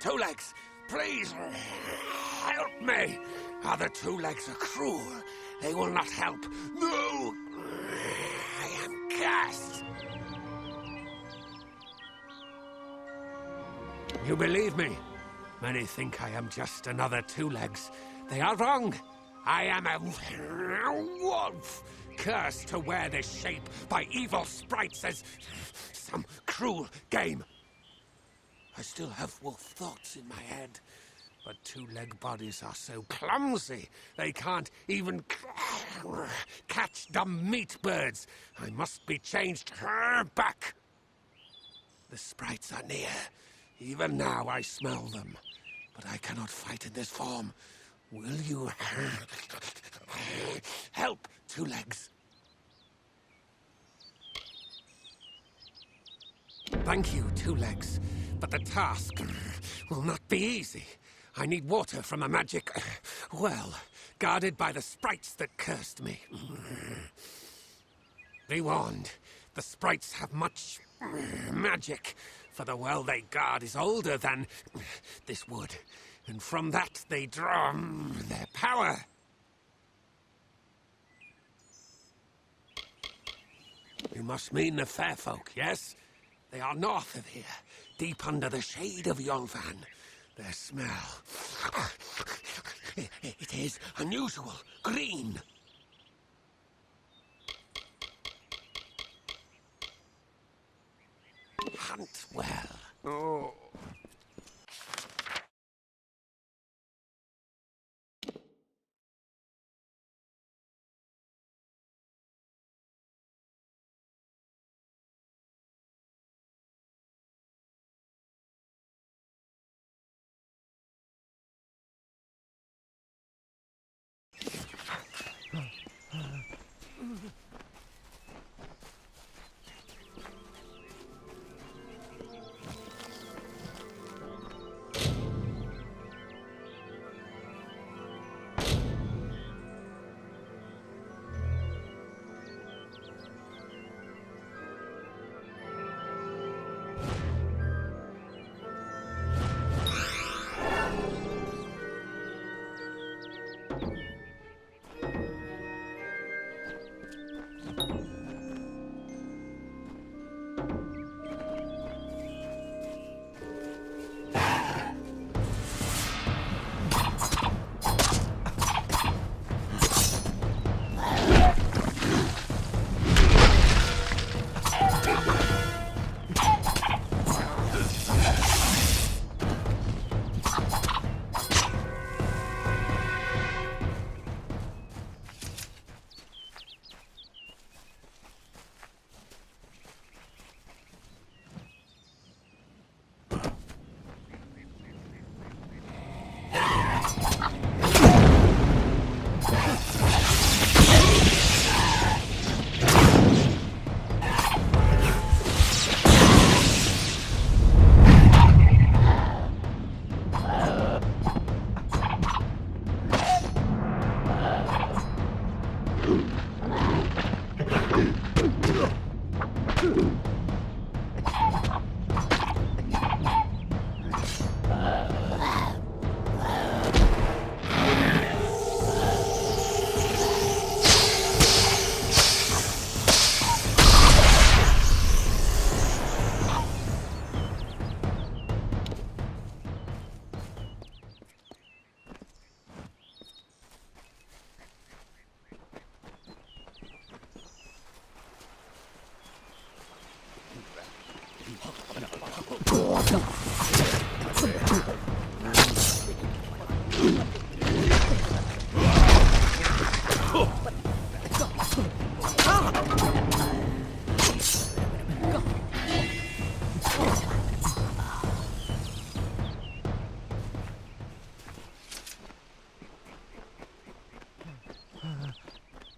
Two Legs, please, help me. Other Two Legs are cruel. They will not help. No! I am cursed. You believe me? Many think I am just another Two Legs. They are wrong. I am a wolf, cursed to wear this shape by evil sprites as some cruel game. I still have wolf thoughts in my head, but two-leg bodies are so clumsy they can't even catch dumb meat birds. I must be changed back. The sprites are near. Even now I smell them, but I cannot fight in this form. Will you help, Two Legs? Thank you, Two Legs, but the task will not be easy. I need water from a magic well, guarded by the sprites that cursed me. Be warned, the sprites have much magic, for the well they guard is older than this wood, and from that they draw their power. You must mean the fair folk, yes? They are north of here, deep under the shade of Yolvan. Their smell... it is unusual, green. Hunt well. Oh.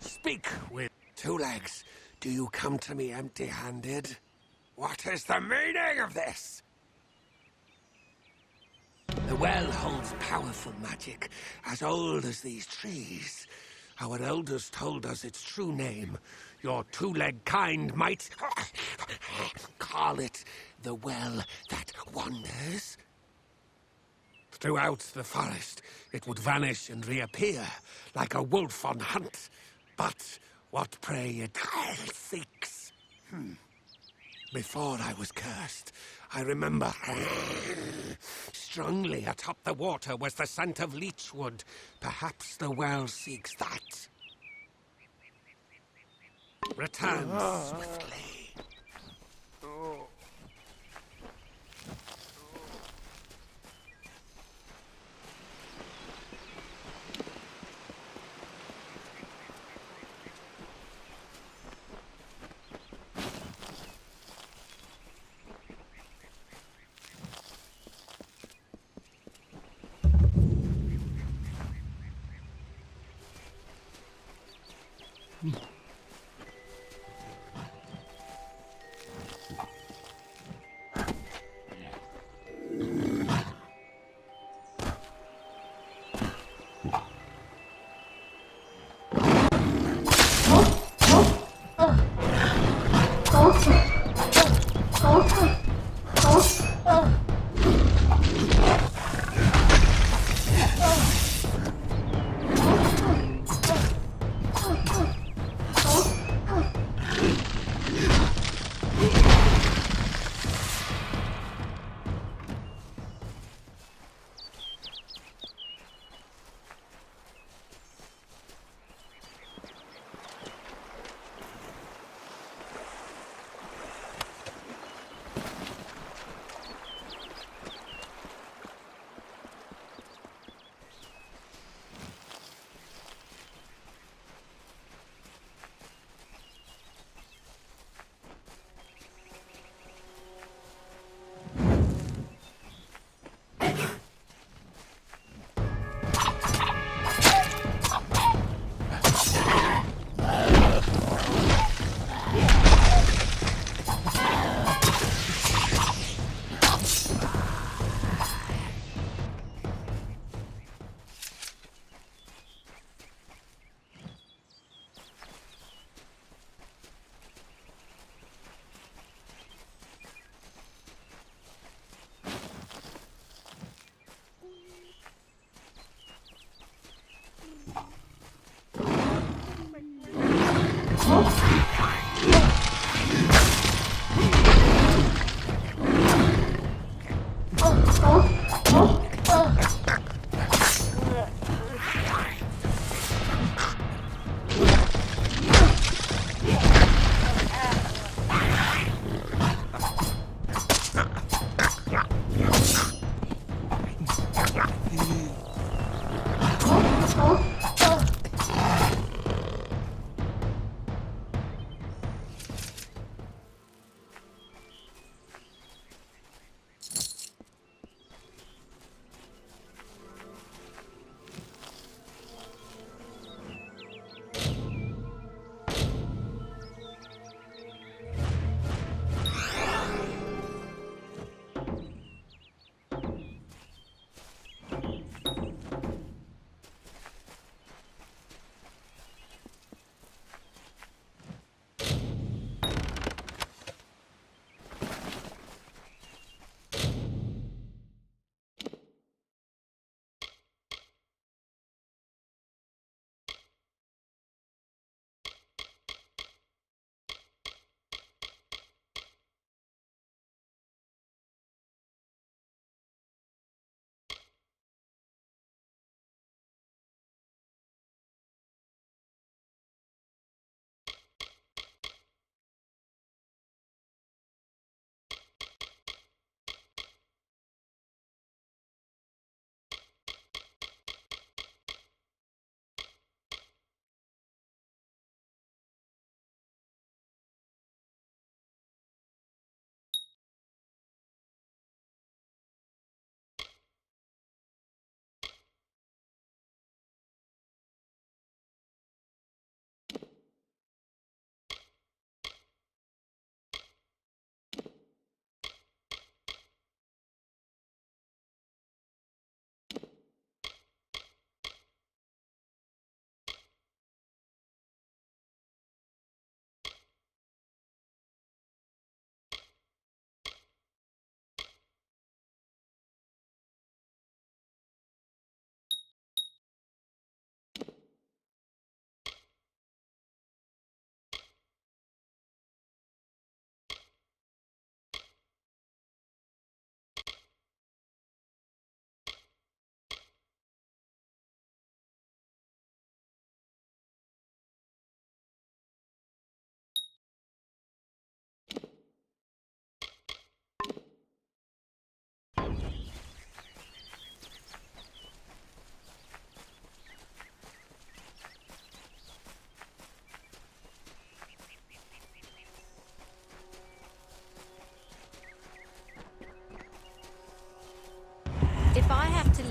Speak with Two Legs. Do you come to me empty-handed? What is the meaning of this? The well holds powerful magic, as old as these trees. Our elders told us its true name. Your two-leg kind might call it the Well That Wanders. Throughout the forest, it would vanish and reappear, like a wolf on hunt. But what prey it seeks. Before I was cursed, I remember strongly atop the water was the scent of leechwood. Perhaps the well seeks that. Return swiftly.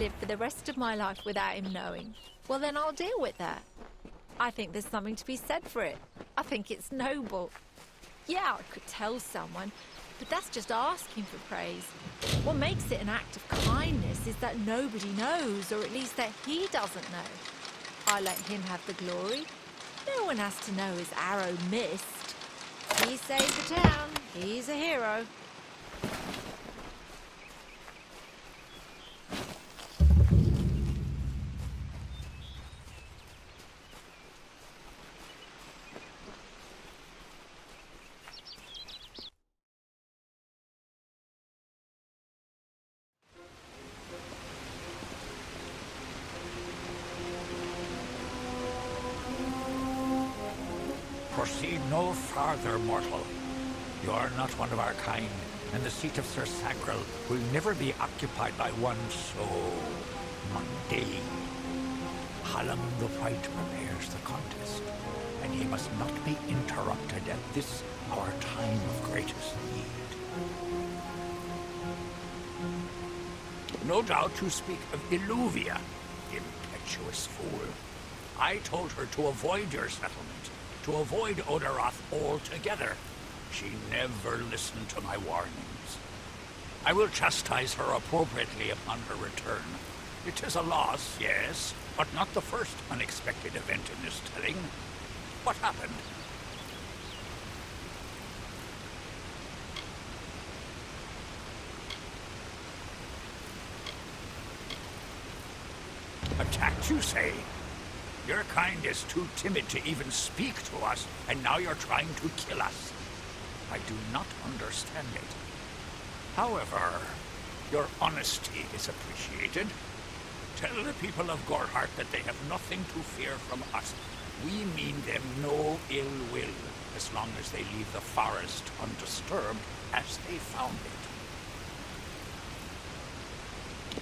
live for the rest of my life without him knowing, well then I'll deal with that. I think there's something to be said for it. I think it's noble. Yeah, I could tell someone, but that's just asking for praise. What makes it an act of kindness is that nobody knows, or at least that he doesn't know. I let him have the glory. No one has to know his arrow missed. He saved the town. He's a hero. Proceed no farther, mortal. You are not one of our kind, and the seat of Sir Sacral will never be occupied by one so mundane. Hallam the White prepares the contest, and he must not be interrupted at this our time of greatest need. No doubt you speak of Illuvia, impetuous fool. I told her to avoid your settlement, to avoid Odorath altogether. She never listened to my warnings. I will chastise her appropriately upon her return. It is a loss, yes, but not the first unexpected event in this telling. What happened? Attacked, you say? Your kind is too timid to even speak to us, and now you're trying to kill us. I do not understand it. However, your honesty is appreciated. Tell the people of Gorhart that they have nothing to fear from us. We mean them no ill will, as long as they leave the forest undisturbed as they found it.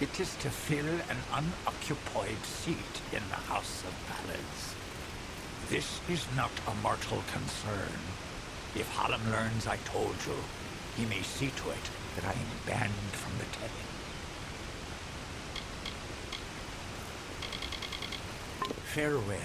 It is to fill an unoccupied seat in the House of Faelands. This is not a mortal concern. If Hallam learns I told you, he may see to it that I am banned from the telling. Farewell.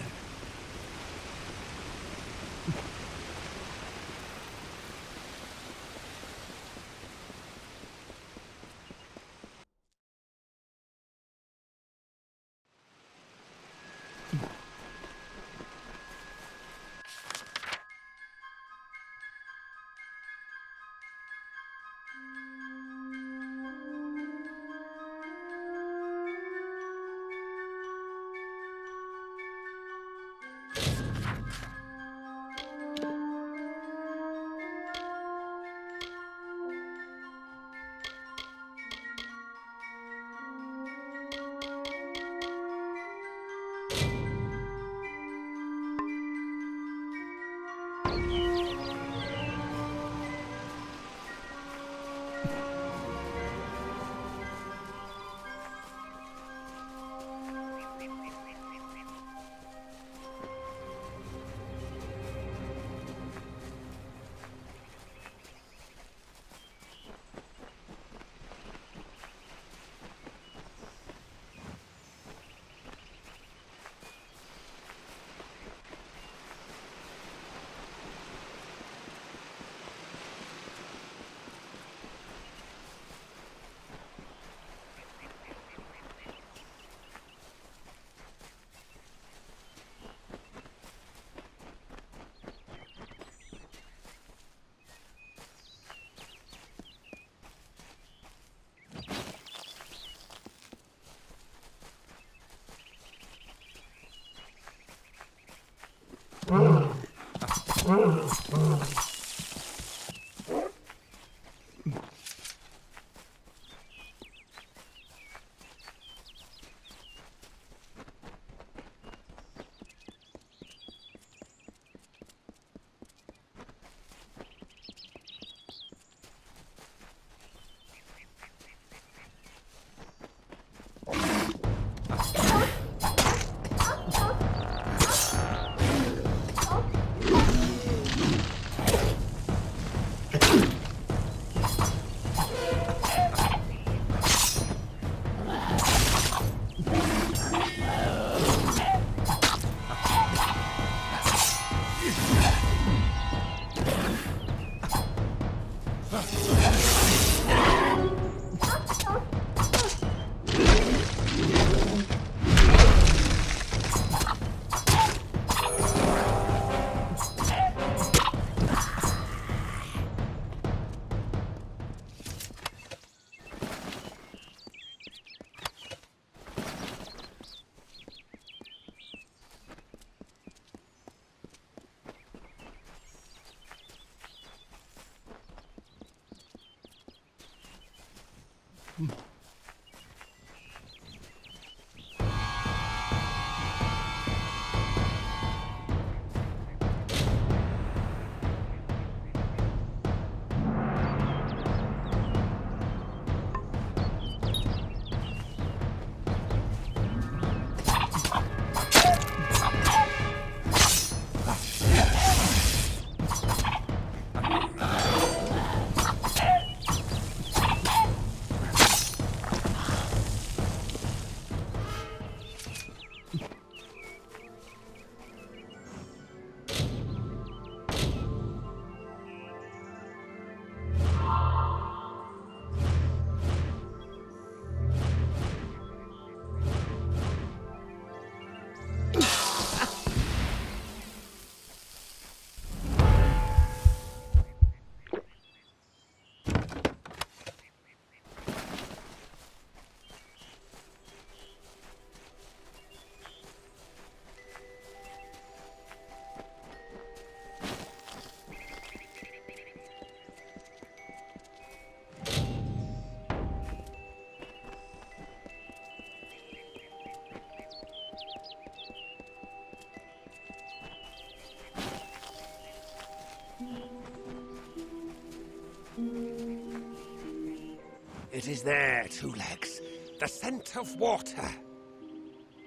It is there, Two Legs. The scent of water.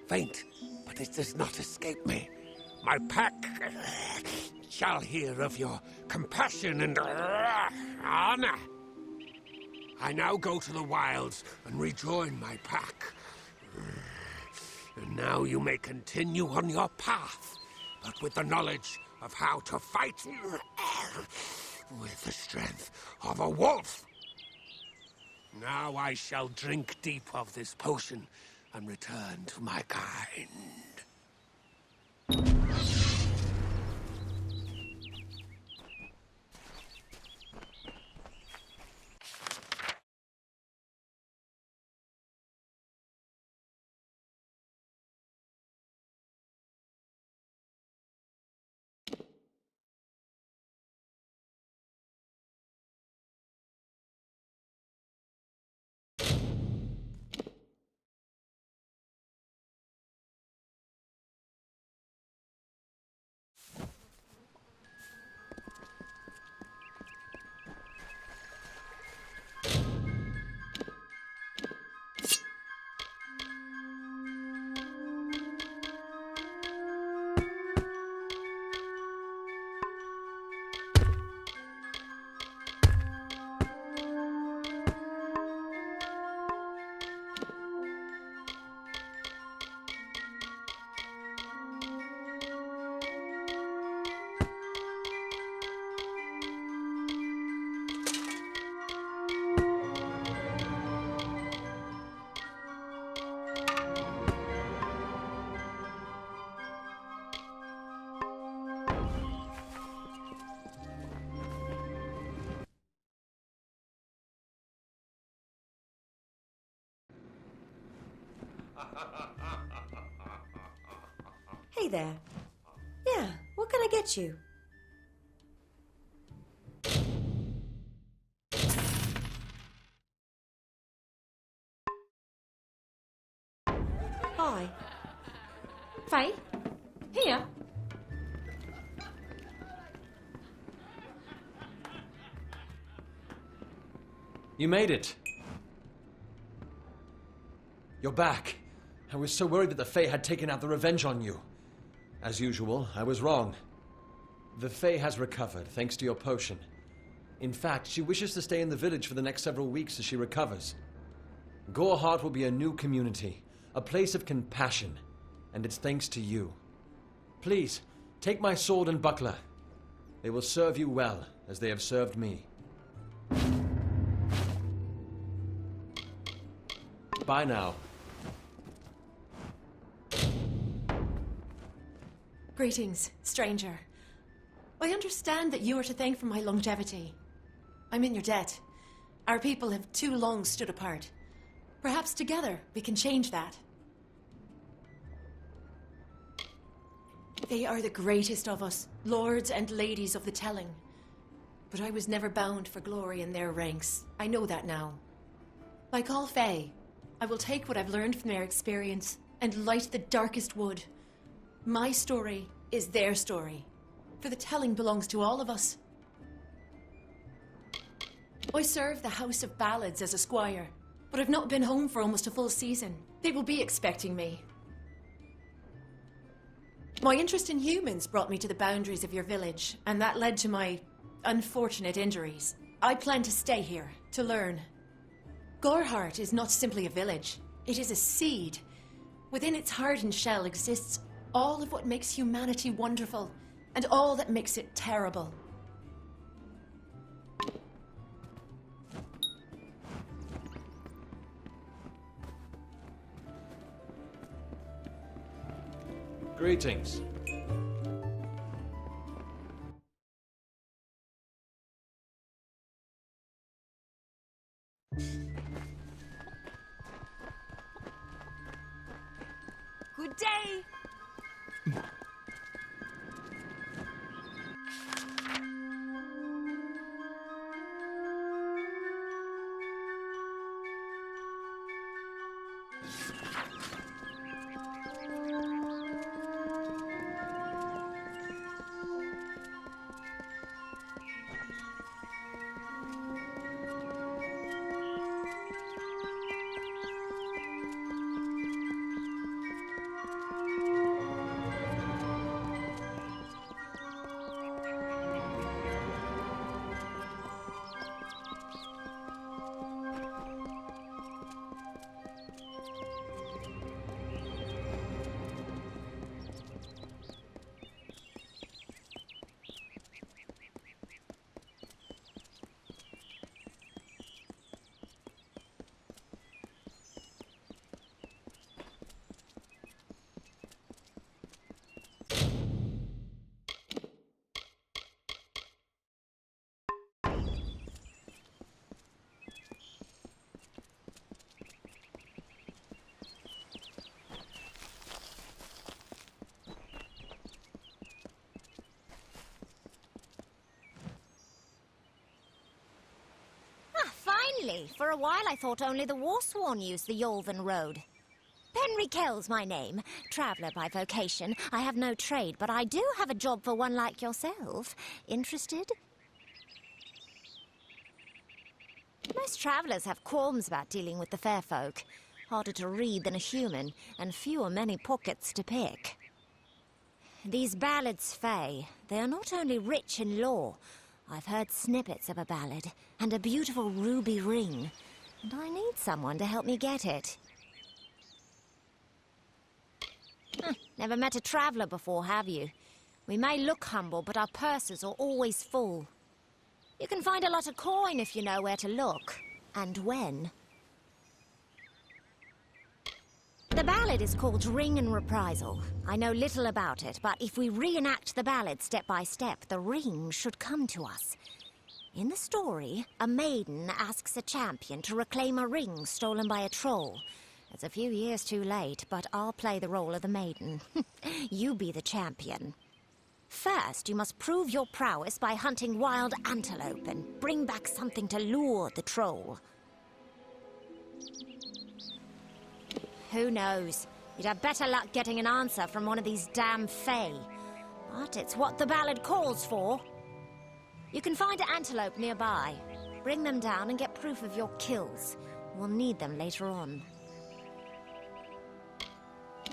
Faint, but it does not escape me. My pack shall hear of your compassion and honor. I now go to the wilds and rejoin my pack. And now you may continue on your path, but with the knowledge of how to fight with the strength of a wolf. Now I shall drink deep of this potion and return to my kind. Hey there. Yeah, what can I get you? Hi. Faye? Here. You made it. You're back. I was so worried that the Fae had taken out the revenge on you. As usual, I was wrong. The Fae has recovered, thanks to your potion. In fact, she wishes to stay in the village for the next several weeks as she recovers. Goreheart will be a new community, a place of compassion, and it's thanks to you. Please, take my sword and buckler. They will serve you well, as they have served me. Bye now. Greetings, stranger. I understand that you are to thank for my longevity. I'm in your debt. Our people have too long stood apart. Perhaps together we can change that. They are the greatest of us, lords and ladies of the telling. But I was never bound for glory in their ranks. I know that now. Like all Fae, I will take what I've learned from their experience and light the darkest wood. My story is their story, for the telling belongs to all of us. I serve the House of Ballads as a squire, but I've not been home for almost a full season. They will be expecting me. My interest in humans brought me to the boundaries of your village, and that led to my unfortunate injuries. I plan to stay here, to learn. Gorehart is not simply a village. It is a seed. Within its hardened shell exists all of what makes humanity wonderful, and all that makes it terrible. Greetings. Good day. Finally! For a while I thought only the Warsworn used the Yolven Road. Henry Kell's my name. Traveller by vocation. I have no trade, but I do have a job for one like yourself. Interested? Most travellers have qualms about dealing with the fair folk. Harder to read than a human, and fewer many pockets to pick. These ballads, Fae, they are not only rich in lore. I've heard snippets of a ballad, and a beautiful ruby ring, and I need someone to help me get it. Never met a traveller before, have you? We may look humble, but our purses are always full. You can find a lot of coin if you know where to look, and when. The ballad is called Ring and Reprisal. I know little about it, but if we reenact the ballad step by step, the ring should come to us. In the story, a maiden asks a champion to reclaim a ring stolen by a troll. It's a few years too late, but I'll play the role of the maiden. You be the champion. First, you must prove your prowess by hunting wild antelope and bring back something to lure the troll. Who knows? You'd have better luck getting an answer from one of these damn Fae. But it's what the ballad calls for. You can find antelope nearby. Bring them down and get proof of your kills. We'll need them later on.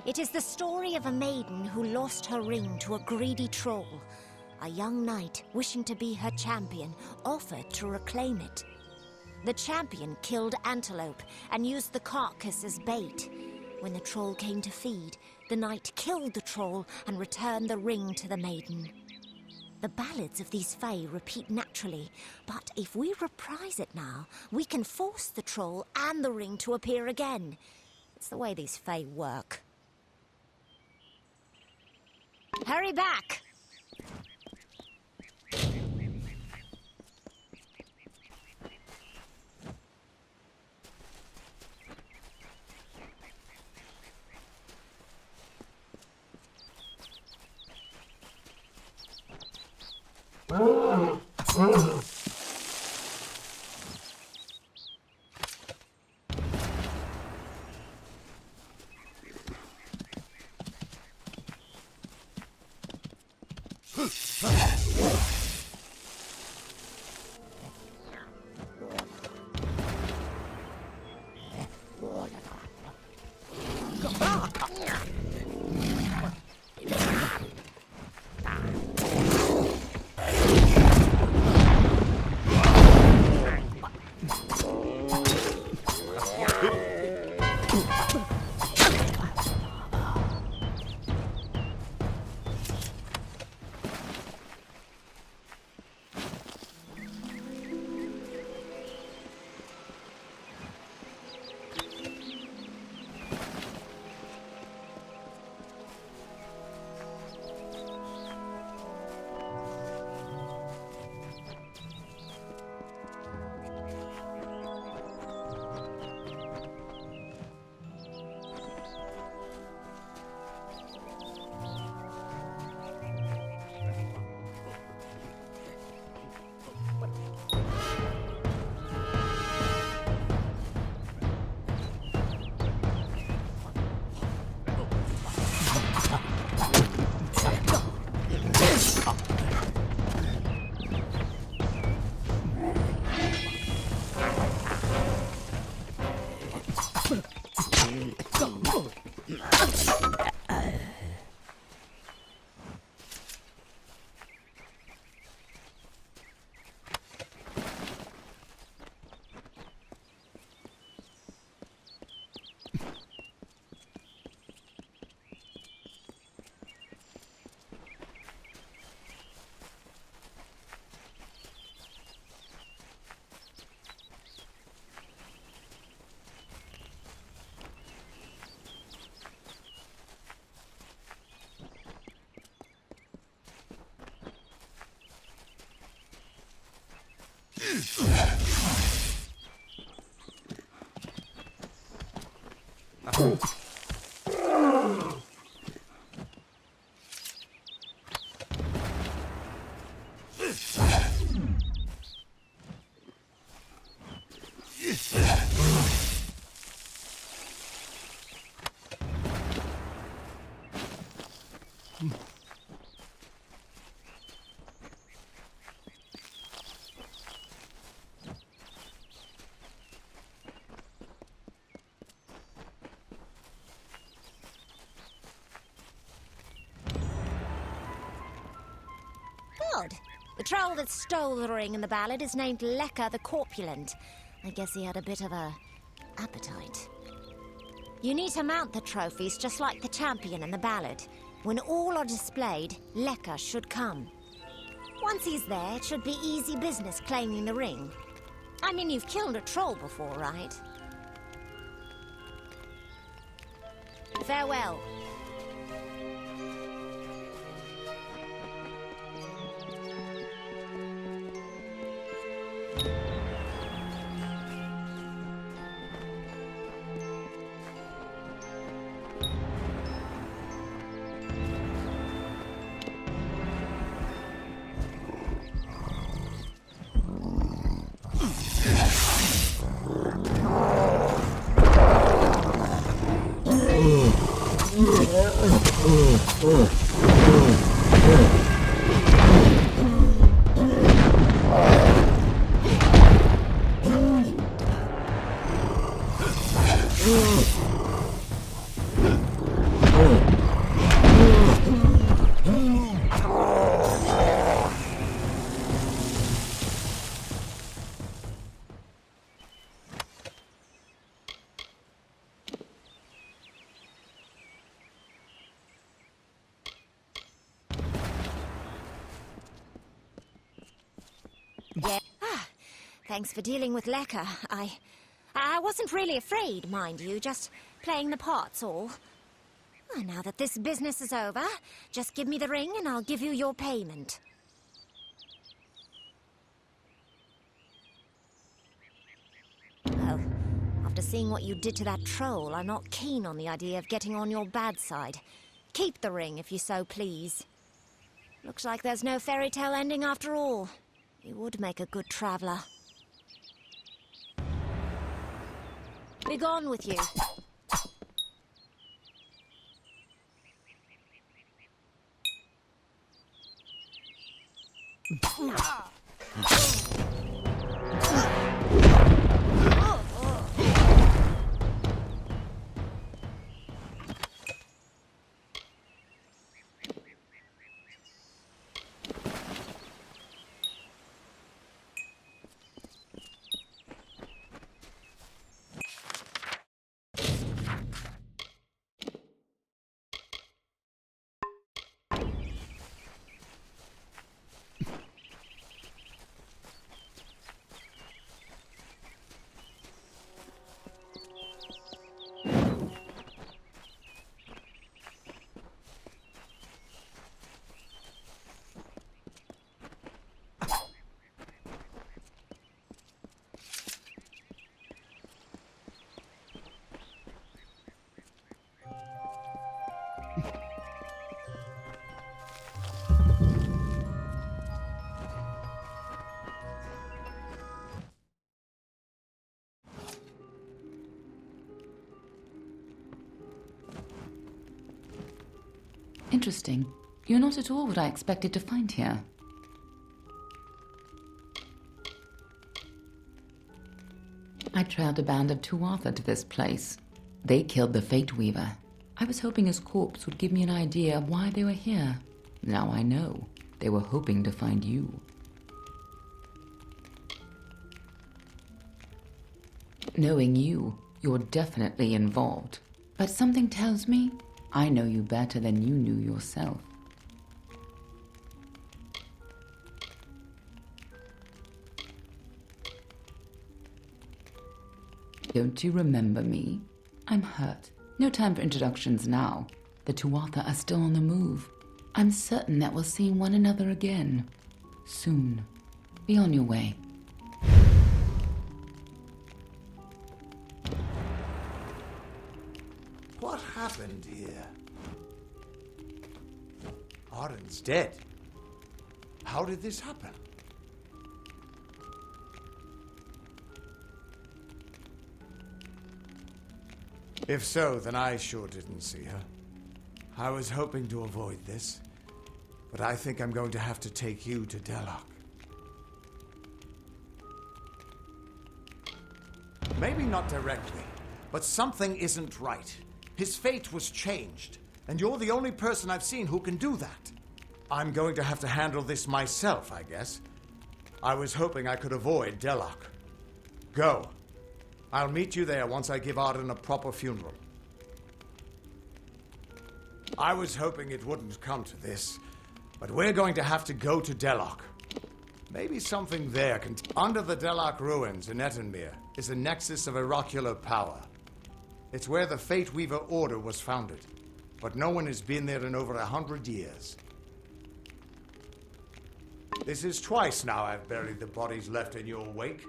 It is the story of a maiden who lost her ring to a greedy troll. A young knight, wishing to be her champion, offered to reclaim it. The champion killed antelope and used the carcass as bait. When the troll came to feed, the knight killed the troll and returned the ring to the maiden. The ballads of these Fae repeat naturally, but if we reprise it now, we can force the troll and the ring to appear again. It's the way these Fae work. Hurry back! Good. The troll that stole the ring in the ballad is named Lecker the Corpulent. I guess he had a bit of a appetite. You need to mount the trophies just like the champion in the ballad. When all are displayed, Lecker should come. Once he's there, it should be easy business claiming the ring. I mean, you've killed a troll before, right? Farewell. Yeah. Thanks for dealing with Lecker. I wasn't really afraid, mind you, just playing the part's all. Now that this business is over, just give me the ring and I'll give you your payment. Well, after seeing what you did to that troll, I'm not keen on the idea of getting on your bad side. Keep the ring if you so please. Looks like there's no fairy tale ending after all. You would make a good traveler. Be gone with you. Interesting. You're not at all what I expected to find here. I trailed a band of Tuatha to this place. They killed the Fate Weaver. I was hoping his corpse would give me an idea of why they were here. Now I know. They were hoping to find you. Knowing you, you're definitely involved. But something tells me I know you better than you knew yourself. Don't you remember me? I'm hurt. No time for introductions now. The Tuatha are still on the move. I'm certain that we'll see one another again. Soon. Be on your way. What happened here? Arden's dead. How did this happen? If so, then I sure didn't see her. I was hoping to avoid this, but I think I'm going to have to take you to Delok. Maybe not directly, but something isn't right. His fate was changed, and you're the only person I've seen who can do that. I'm going to have to handle this myself, I guess. I was hoping I could avoid Delok. Go. I'll meet you there once I give Arden a proper funeral. I was hoping it wouldn't come to this, but we're going to have to go to Delok. Maybe something there can... Under the Delok ruins in Etenmere is a nexus of oracular power. It's where the Fate Weaver Order was founded, but no one has been there in over 100 years. This is twice now I've buried the bodies left in your wake.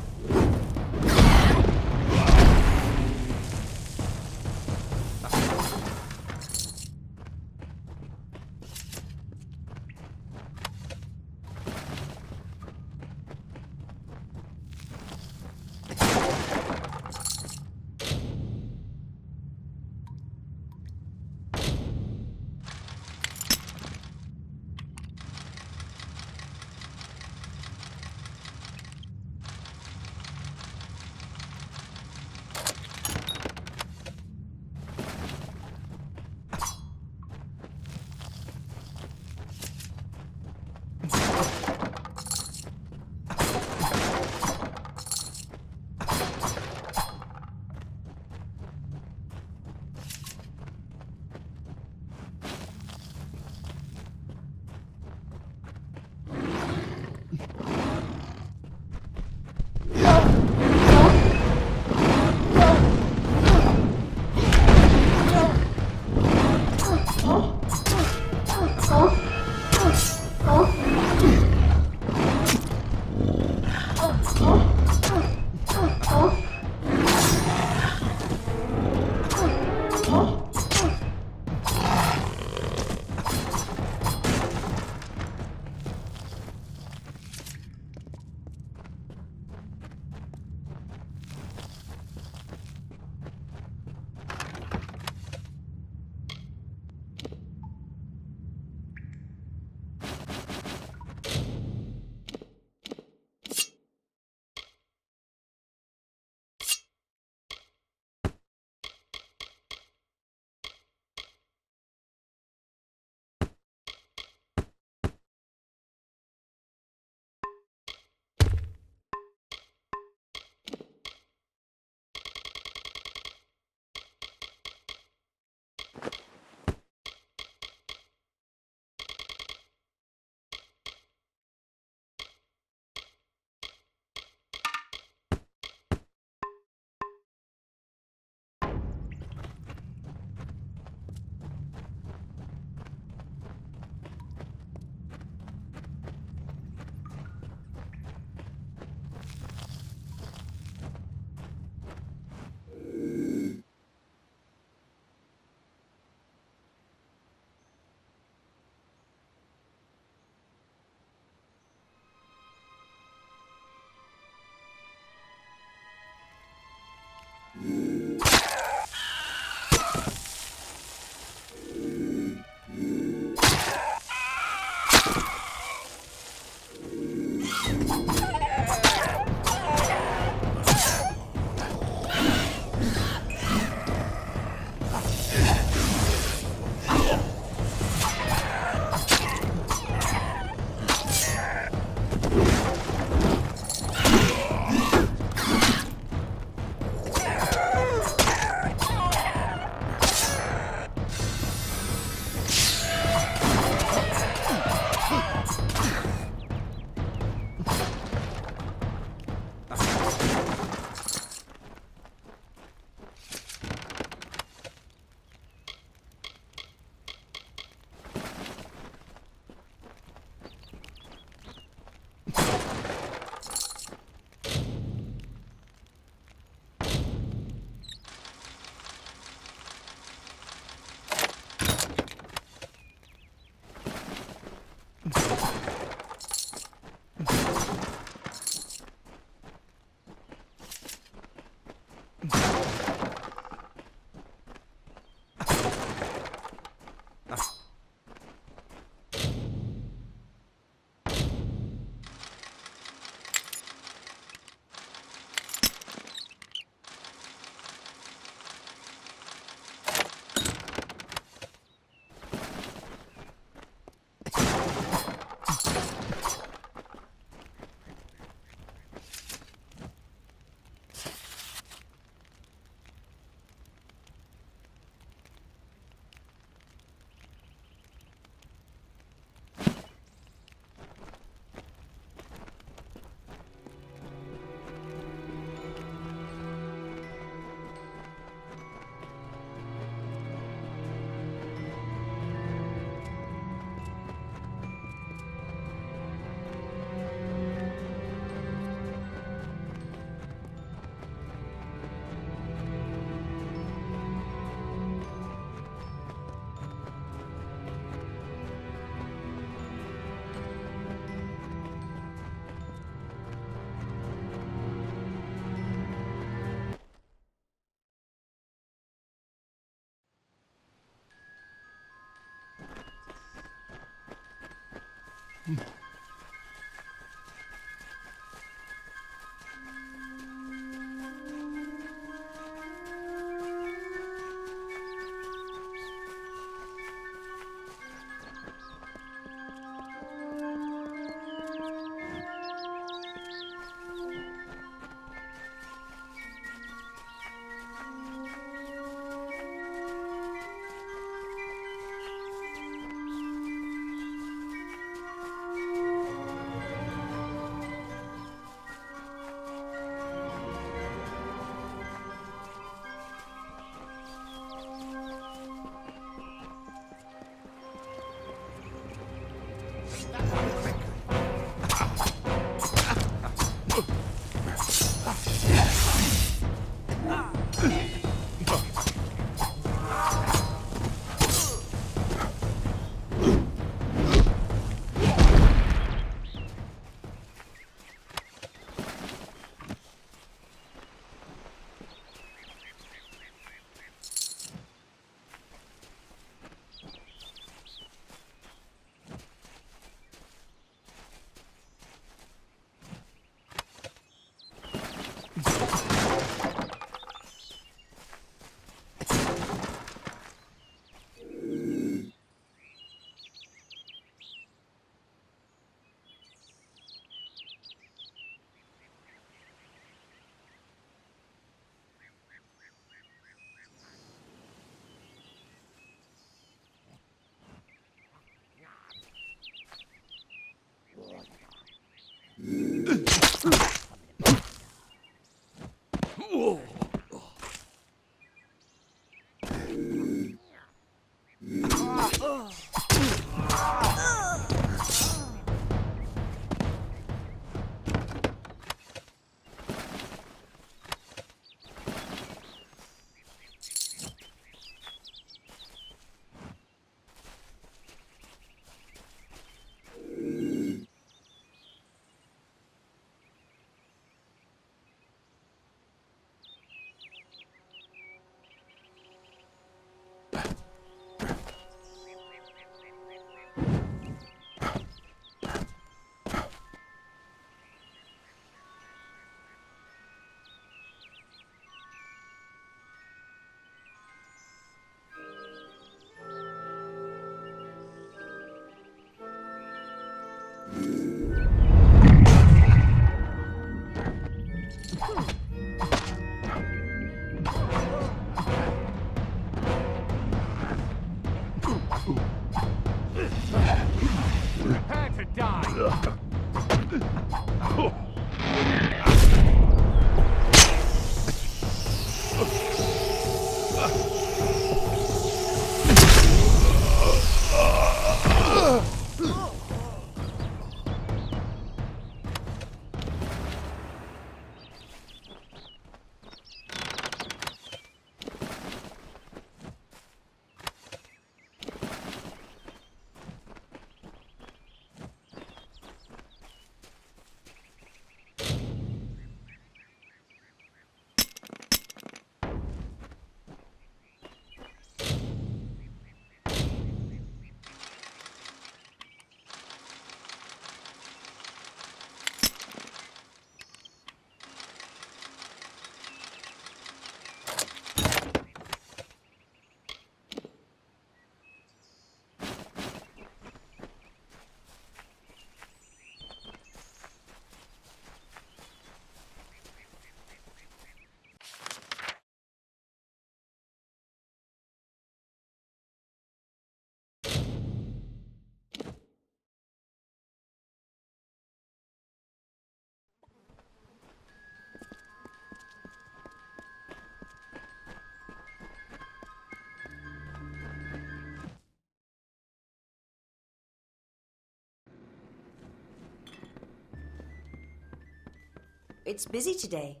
It's busy today.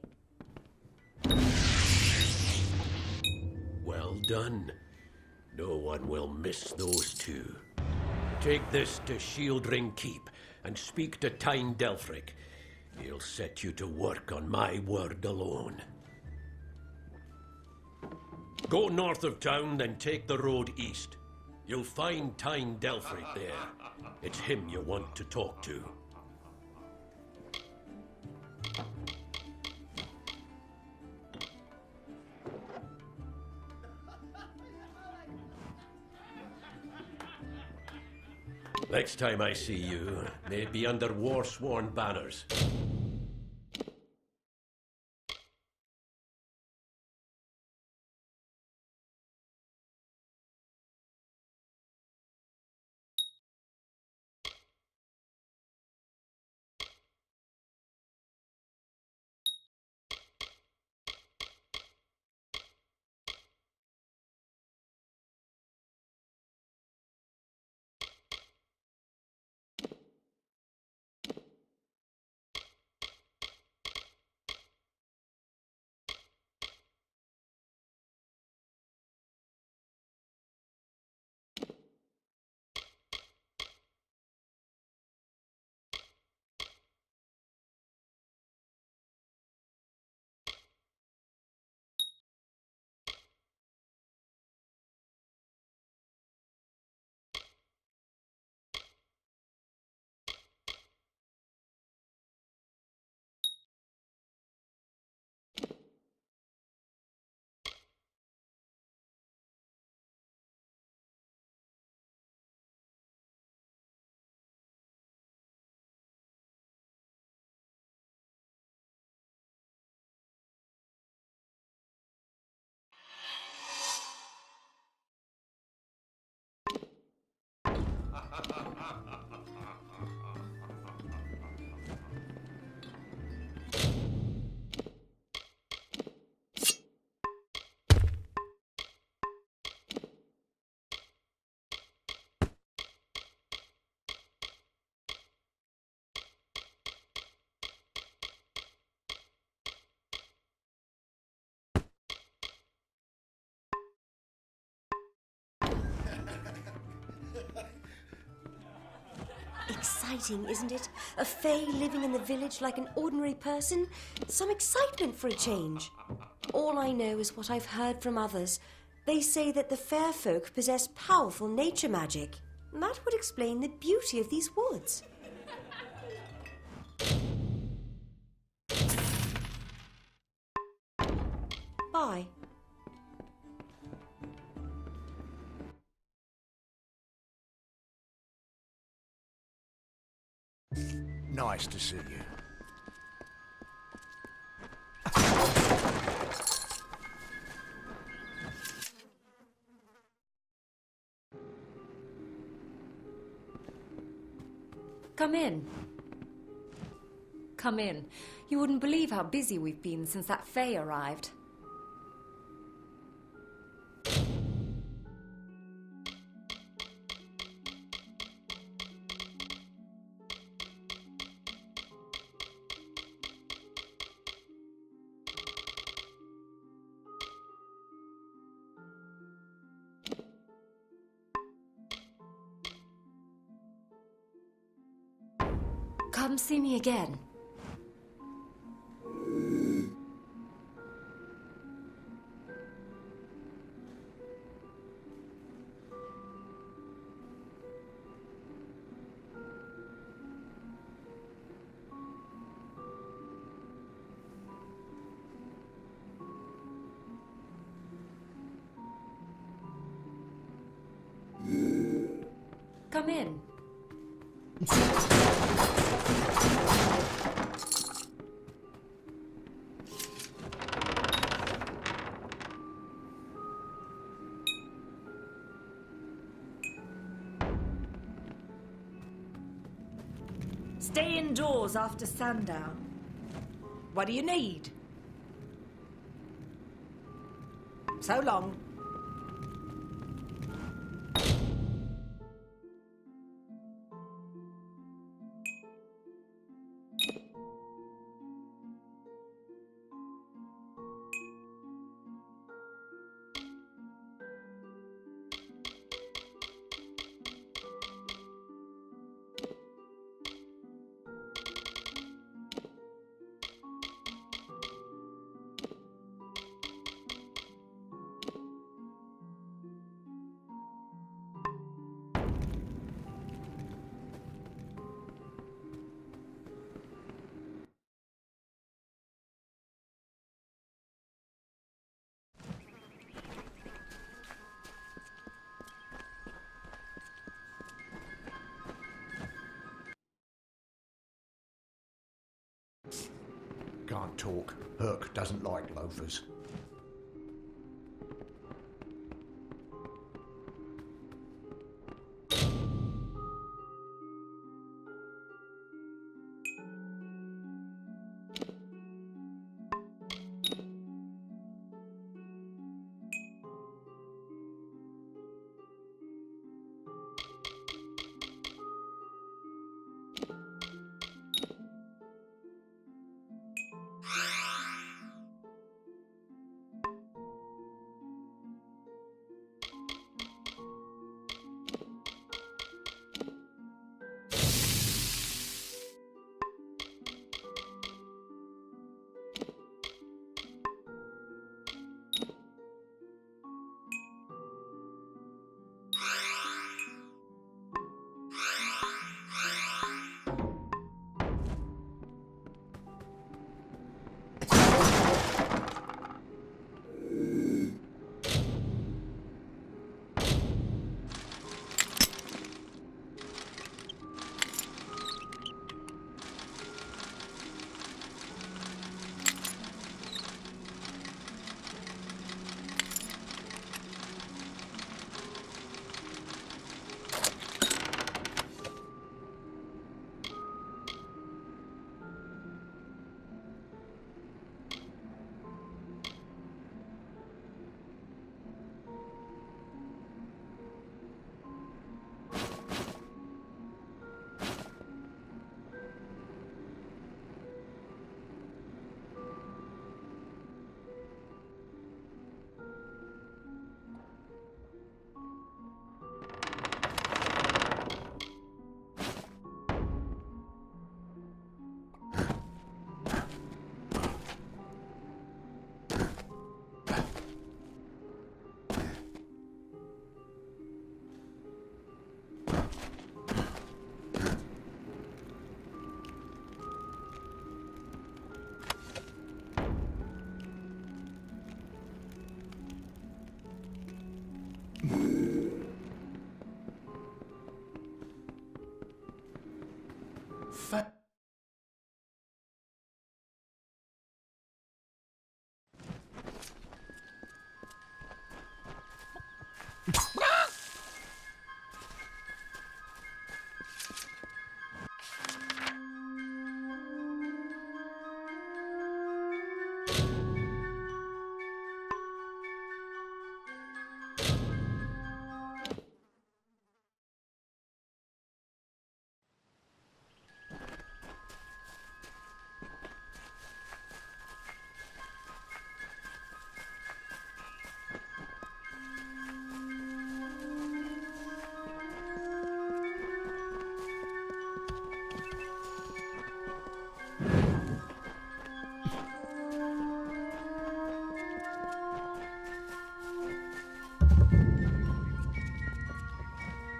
Well done. No one will miss those two. Take this to Shieldring Keep and speak to Tyne Delphric. He'll set you to work on my word alone. Go north of town, then take the road east. You'll find Tyne Delphric there. It's him you want to talk to. Next time I see you, may it be under war-sworn banners. Exciting, isn't it? A fae living in the village like an ordinary person. Some excitement for a change. All I know is what I've heard from others. They say that the fair folk possess powerful nature magic. That would explain the beauty of these woods. Bye. Nice to see you. Come in. Come in. You wouldn't believe how busy we've been since that Fae arrived. Come see me again. Come in. Stay indoors after sundown. What do you need? So long. Can't talk. Herc doesn't like loafers.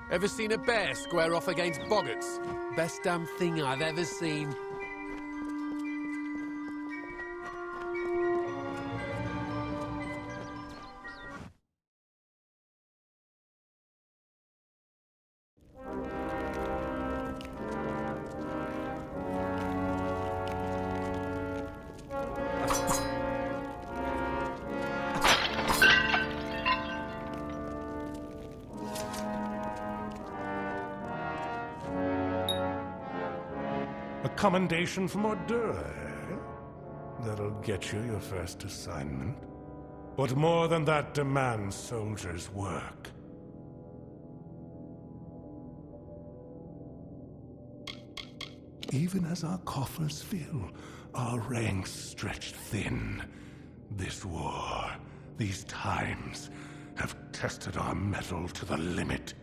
Ever seen a bear square off against boggarts? Best damn thing I've ever seen. A commendation from Ordure, eh? That'll get you your first assignment. What more than that demands soldiers' work? Even as our coffers fill, our ranks stretch thin. This war, these times, have tested our mettle to the limit.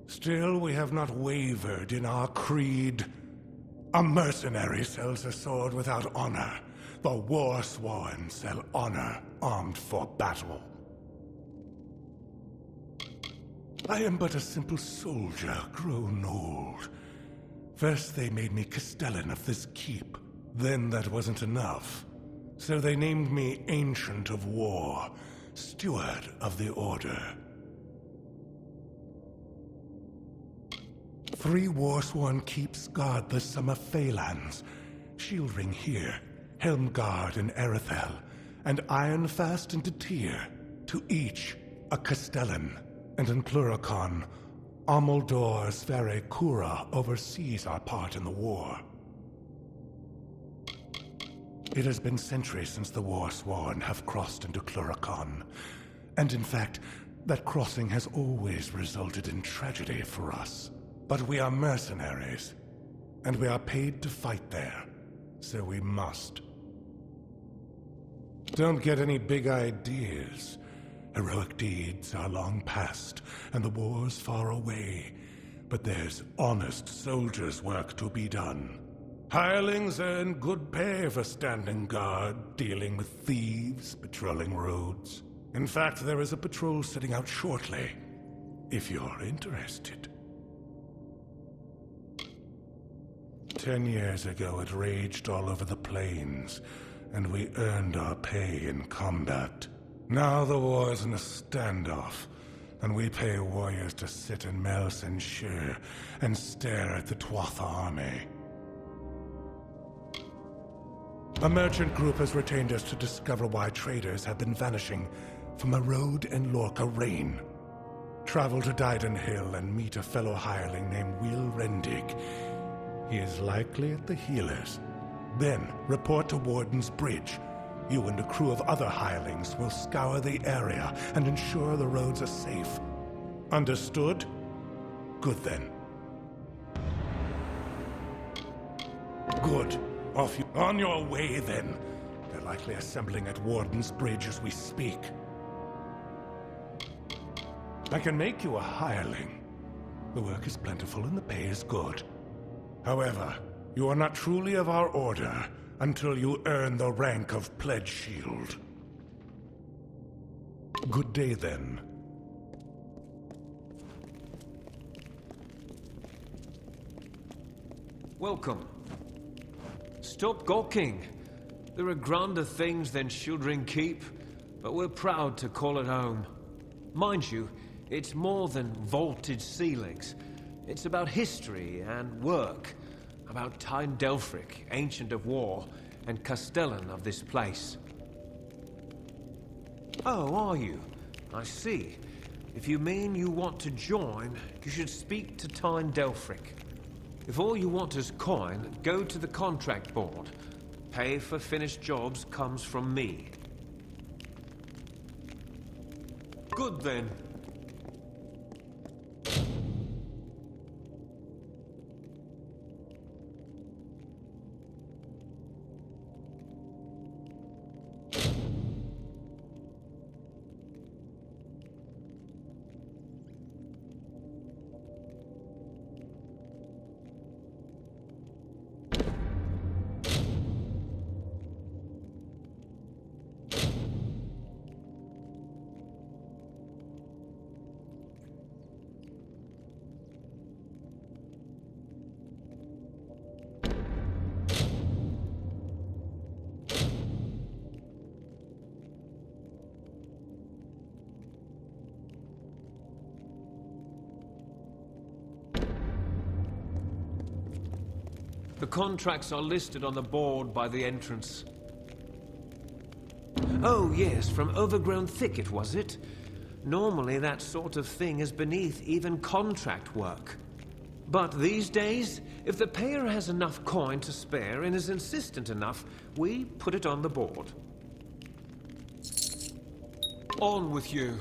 Still, we have not wavered in our creed. A mercenary sells a sword without honor. The war-sworn sell honor armed for battle. I am but a simple soldier grown old. First they made me Castellan of this keep. Then that wasn't enough. So they named me Ancient of War, Steward of the Order. 3 war-sworn keeps guard the summer Faelands. Shieldring here, Helmguard in Erethel, and Ironfast and Detir. To each, a Castellan. And in Pluricon, Amalur Sverre Kura oversees our part in the war. It has been centuries since the war-sworn have crossed into Pluricon. And in fact, that crossing has always resulted in tragedy for us. But we are mercenaries, and we are paid to fight there, so we must. Don't get any big ideas. Heroic deeds are long past, and the war's far away. But there's honest soldiers' work to be done. Hirelings earn good pay for standing guard, dealing with thieves, patrolling roads. In fact, there is a patrol setting out shortly, if you're interested. 10 years ago, it raged all over the plains, and we earned our pay in combat. Now the war's in a standoff, and we pay warriors to sit in Melsenshire and stare at the Tuatha army. A merchant group has retained us to discover why traders have been vanishing from a road in Lorca Rain. Travel to Dyden Hill and meet a fellow hireling named Will Rendig. He is likely at the healers. Then, report to Warden's Bridge. You and a crew of other hirelings will scour the area and ensure the roads are safe. Understood? Good then. Good. Off you. On your way then. They're likely assembling at Warden's Bridge as we speak. I can make you a hireling. The work is plentiful and the pay is good. However, you are not truly of our order until you earn the rank of Pledge Shield. Good day, then. Welcome. Stop gawking. There are grander things than Shieldring Keep, but we're proud to call it home. Mind you, it's more than vaulted ceilings. It's about history and work, about Tyne Delphric, Ancient of War, and Castellan of this place. Oh, are you? I see. If you mean you want to join, you should speak to Tyne Delphric. If all you want is coin, go to the contract board. Pay for finished jobs comes from me. Good then. The contracts are listed on the board by the entrance. Oh, yes, from overgrown thicket, was it? Normally that sort of thing is beneath even contract work. But these days, if the payer has enough coin to spare and is insistent enough, we put it on the board. On with you.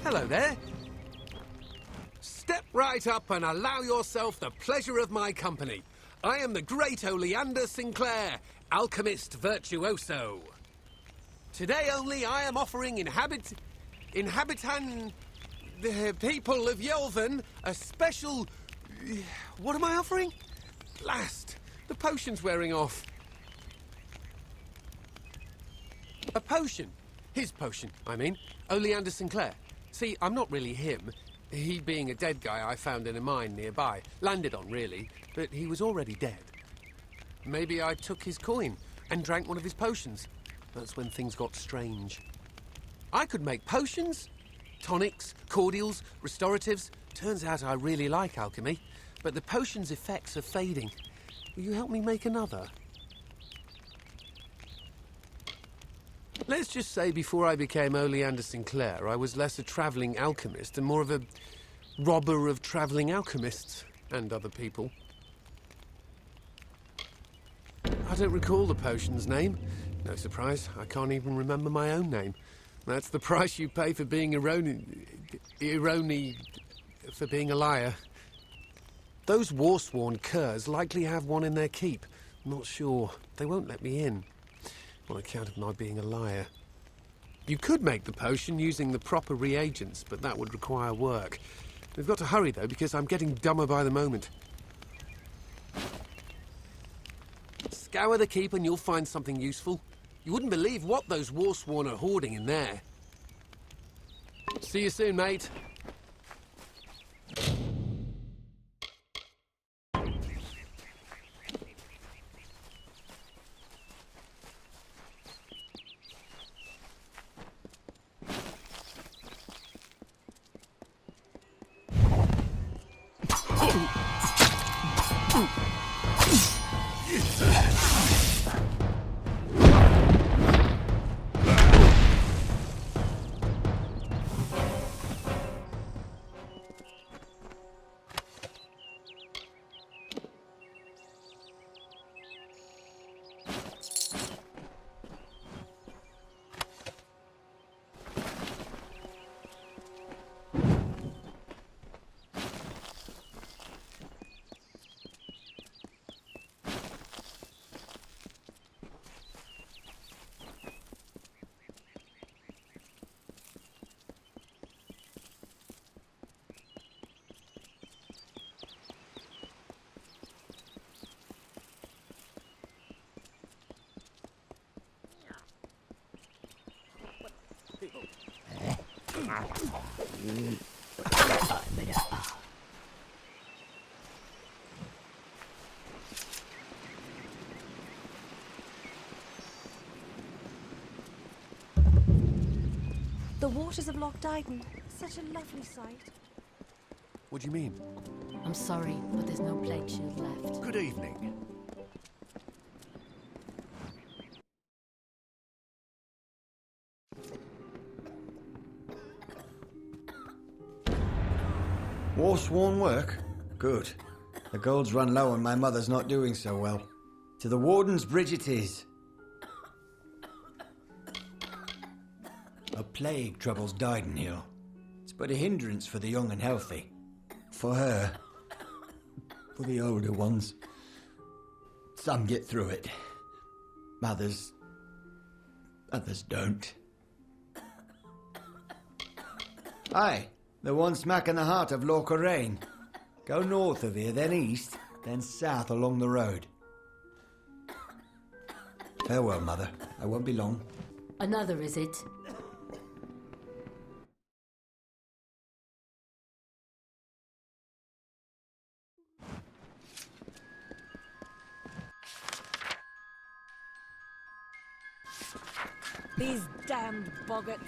Hello there. Step right up and allow yourself the pleasure of my company. I am the great Oleander Sinclair, alchemist virtuoso. Today only I am offering the people of Yelvan a special... What am I offering? Blast! The potion's wearing off. A potion. His potion, I mean. Oleander Sinclair. See, I'm not really him. He being a dead guy I found in a mine nearby. Landed on, really, but he was already dead. Maybe I took his coin and drank one of his potions. That's when things got strange. I could make potions, tonics, cordials, restoratives. Turns out I really like alchemy, but the potion's effects are fading. Will you help me make another? Let's just say before I became Oleander Sinclair, I was less a travelling alchemist and more of a robber of travelling alchemists and other people. I don't recall the potion's name. No surprise, I can't even remember my own name. That's the price you pay for being for being a liar. Those war-sworn curs likely have one in their keep. I'm not sure. They won't let me in. On account of my being a liar. You could make the potion using the proper reagents, but that would require work. We've got to hurry, though, because I'm getting dumber by the moment. Scour the keep and you'll find something useful. You wouldn't believe what those war-sworn are hoarding in there. See you soon, mate. The waters of Loch Dyden. Such a lovely sight. What do you mean? I'm sorry, but there's no plague shield left. Good evening. War-sworn work? Good. The gold's run low and my mother's not doing so well. To the Warden's bridge it is. A plague troubles Didenhill. It's but a hindrance for the young and healthy. For her. For the older ones. Some get through it. Others don't. Aye, the one smack in the heart of Lorca. Go north of here, then east, then south along the road. Farewell, Mother. I won't be long. Another, is it? These damned boggarts.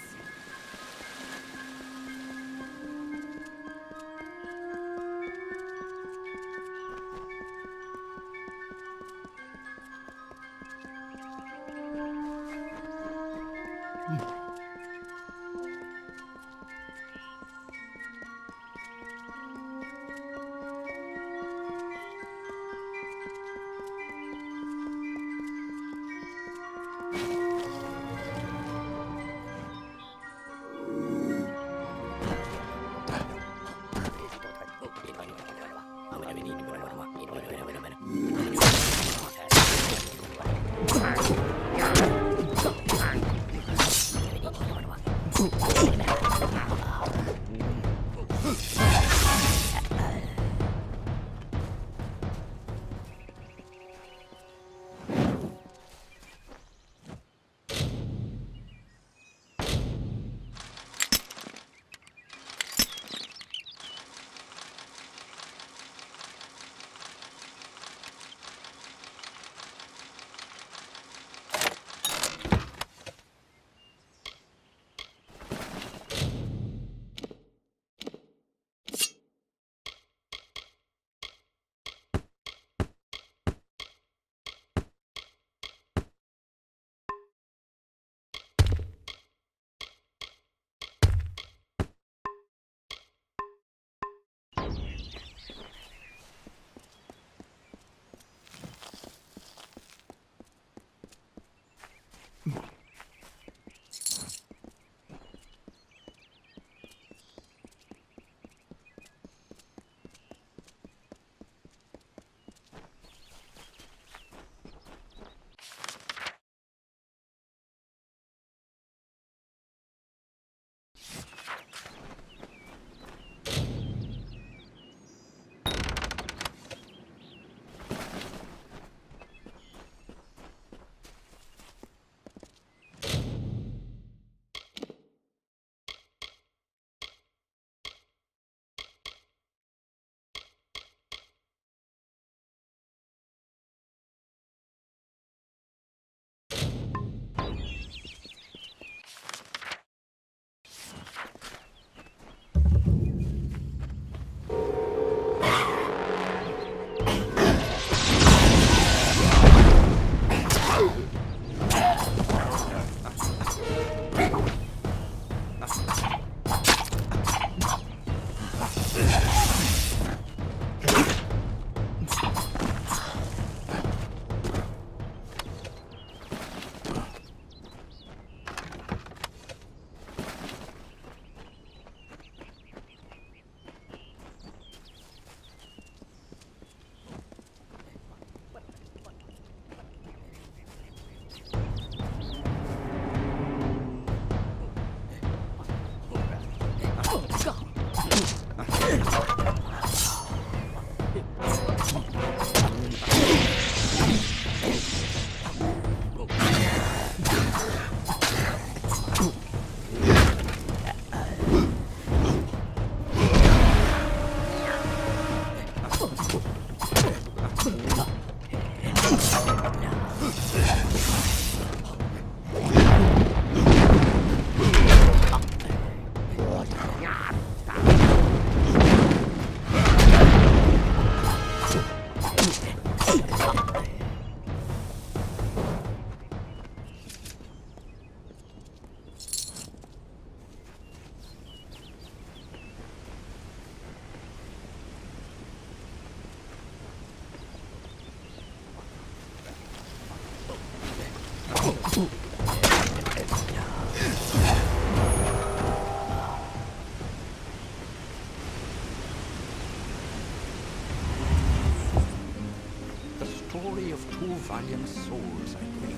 story of two valiant souls I bring.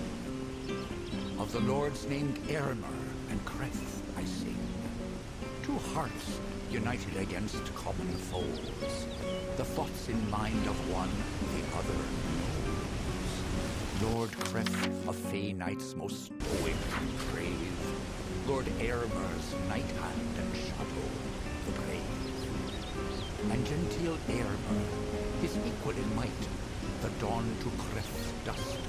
Of the lords named Aermer and Creth I sing. Two hearts united against common foes. The thoughts in mind of one, the other knows. Lord Creth, of Fey knights most stoic and brave. Lord Aermer's night hand and shadow, the brave. And genteel Aermer, his equal in might, the dawn to Creth's dusk,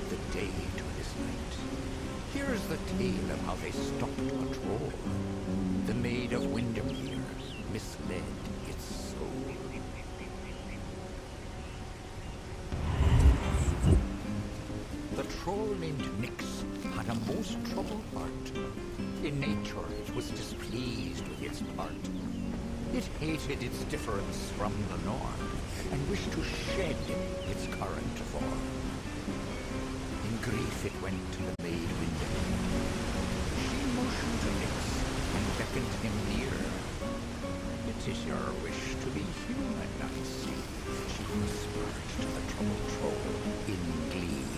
the day to his night. Here's the tale of how they stopped a troll. The Maid of Windermere misled its soul. The troll named Nyx had a most troubled heart. In nature it was displeased with its part. It hated its difference from the norm, and wished to shed its current form. In grief it went to the Maid Windermere. She motioned to Nyx and beckoned him near. It is your wish to be human, I see, she whispered to the troubled troll in glee.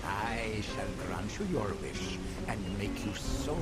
I shall grant you your wish and make you so.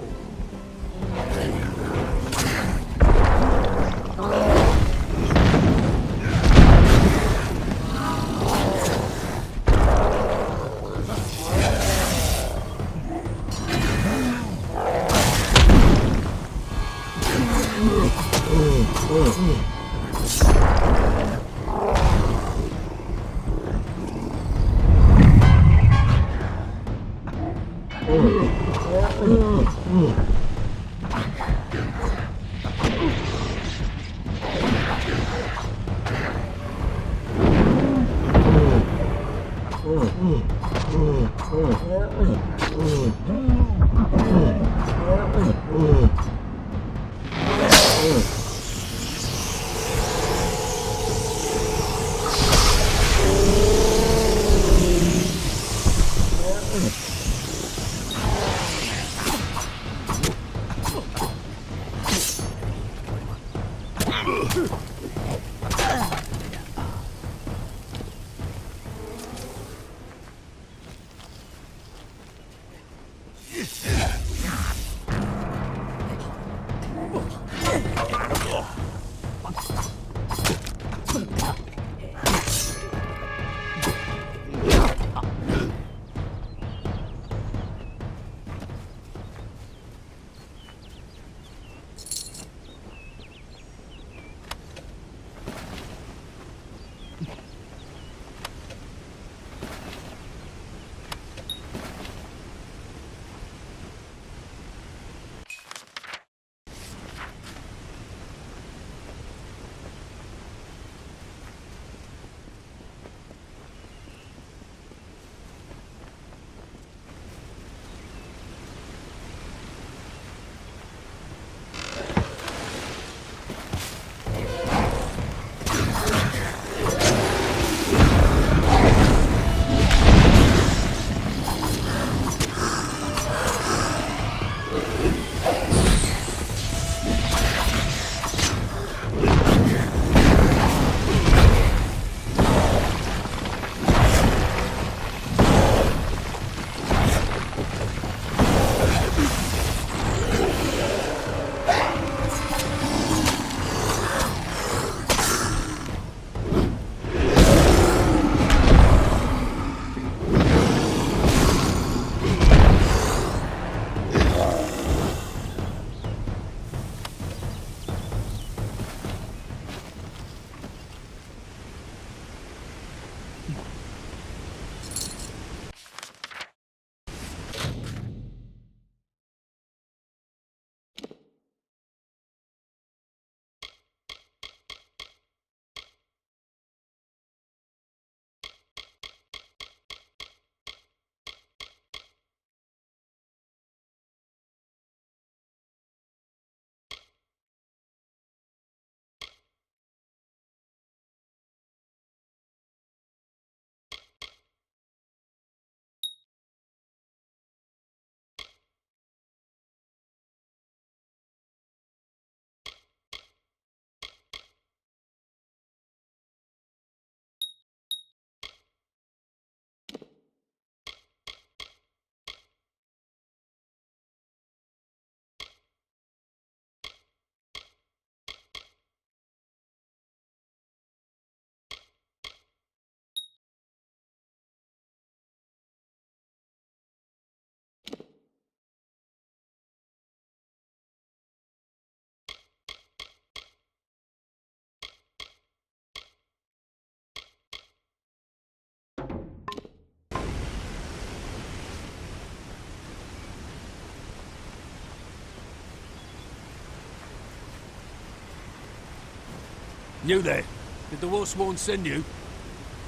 You there? Did the Wolfsworn send you?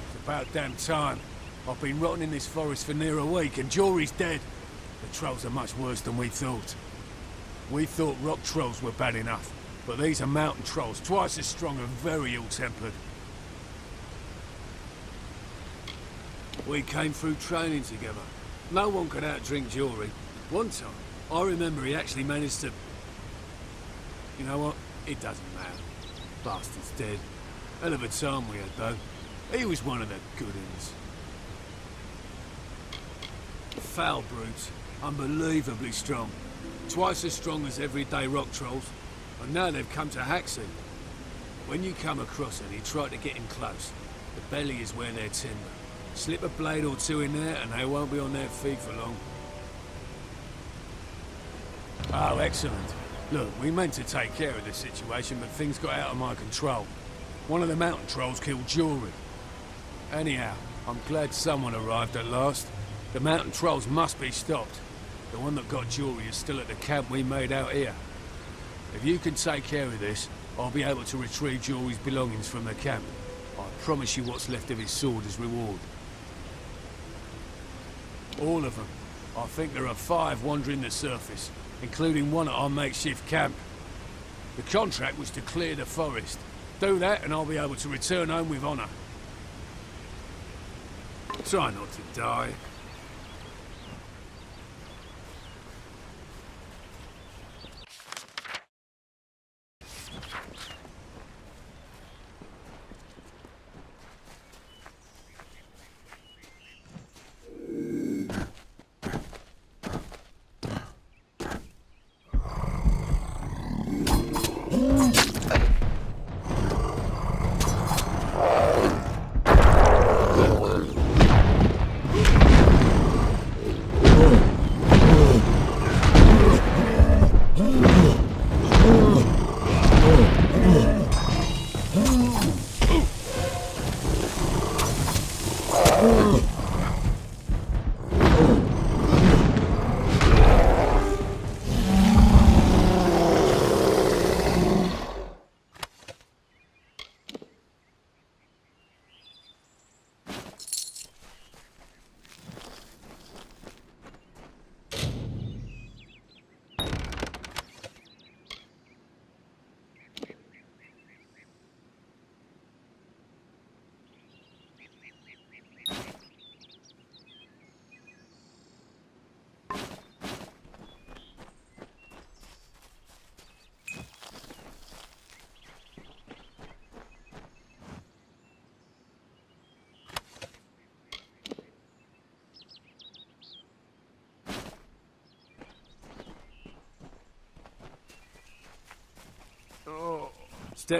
It's about damn time. I've been rotting in this forest for near a week, and Jory's dead. The trolls are much worse than we thought. We thought rock trolls were bad enough, but these are mountain trolls, twice as strong and very ill-tempered. We came through training together. No one could outdrink Jory. One time, I remember he actually managed to... You know what? It doesn't matter. Bastard's dead. Hell of a time we had, though. He was one of the good uns. Foul brutes. Unbelievably strong. Twice as strong as everyday rock trolls. And now they've come to Haxie. When you come across any, try to get in close. The belly is where they're timber. Slip a blade or two in there and they won't be on their feet for long. Oh, excellent. Look, we meant to take care of the situation, but things got out of my control. One of the mountain trolls killed Jory. Anyhow, I'm glad someone arrived at last. The mountain trolls must be stopped. The one that got Jory is still at the camp we made out here. If you can take care of this, I'll be able to retrieve Jory's belongings from the camp. I promise you what's left of his sword as reward. All of them. I think there are 5 wandering the surface, including one at our makeshift camp. The contract was to clear the forest. Do that and I'll be able to return home with honour. Try not to die.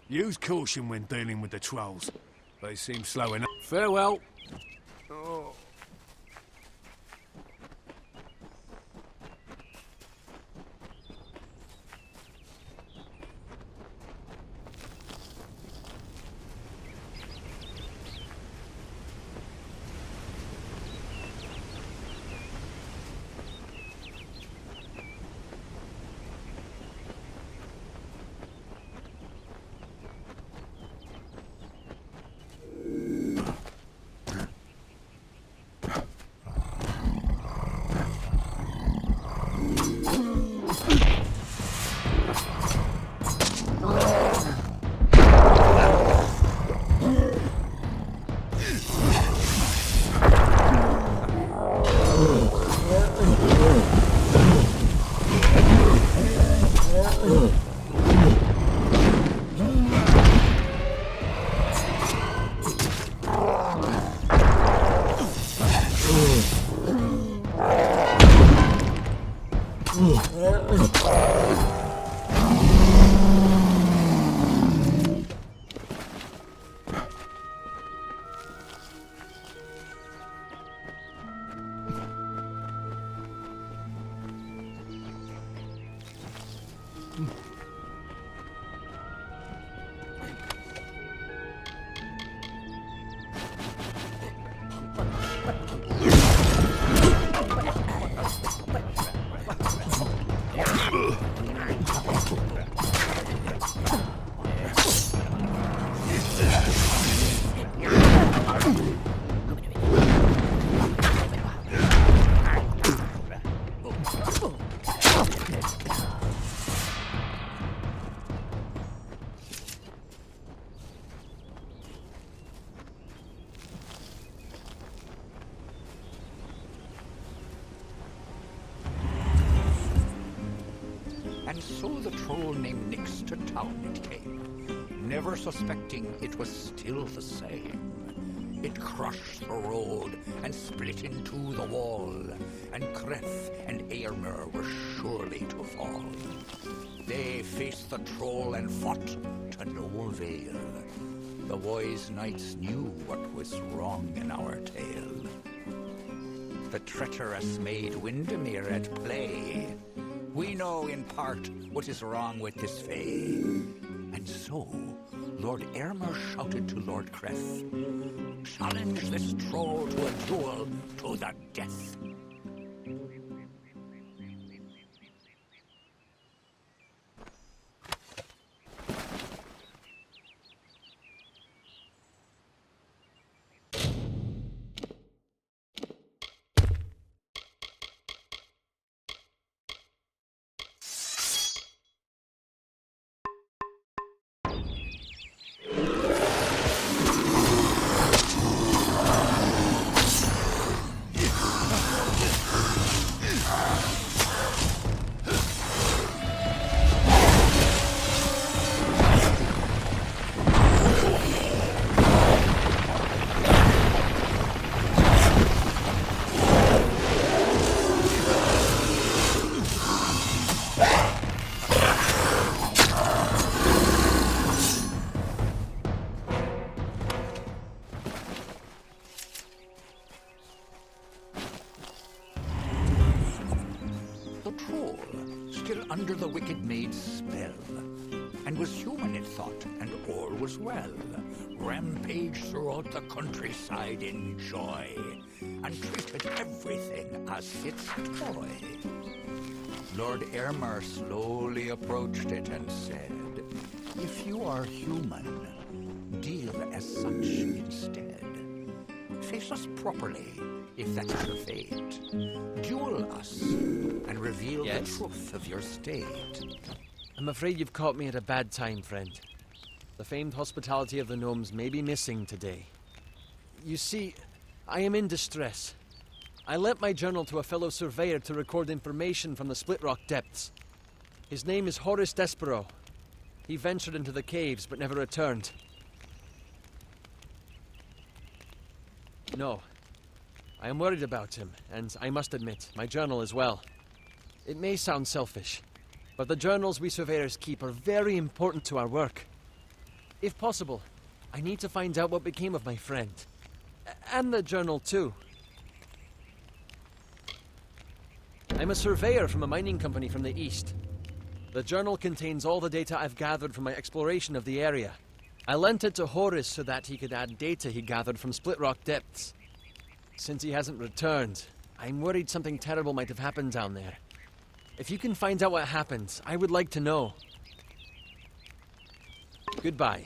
Use caution when dealing with the trolls. They seem slow enough. Farewell. Oh. So the troll named Nyx to town it came, never suspecting it was still the same. It crushed the road and split into the wall, and Kreth and Eärmer were surely to fall. They faced the troll and fought to no avail. The wise knights knew what was wrong in our tale. The treacherous maid Windermere at play. We know in part what is wrong with this Fae. And so, Lord Eärmer shouted to Lord Kreth, "Challenge this troll to a duel to the death." Under the wicked maid's spell, and was human it thought, and all was well. Rampaged throughout the countryside in joy, and treated everything as its toy. Lord Eärmer slowly approached it and said, "If you are human, deal as such instead. Face us properly, if that's your fate. Duel us, and reveal the truth of your state." I'm afraid you've caught me at a bad time, friend. The famed hospitality of the gnomes may be missing today. You see, I am in distress. I lent my journal to a fellow surveyor to record information from the Split Rock depths. His name is Horace Despero. He ventured into the caves, but never returned. No. I am worried about him, and I must admit, my journal as well. It may sound selfish, but the journals we surveyors keep are very important to our work. If possible, I need to find out what became of my friend. And the journal, too. I'm a surveyor from a mining company from the east. The journal contains all the data I've gathered from my exploration of the area. I lent it to Horace so that he could add data he gathered from Split Rock depths. Since he hasn't returned, I'm worried something terrible might have happened down there. If you can find out what happened, I would like to know. Goodbye.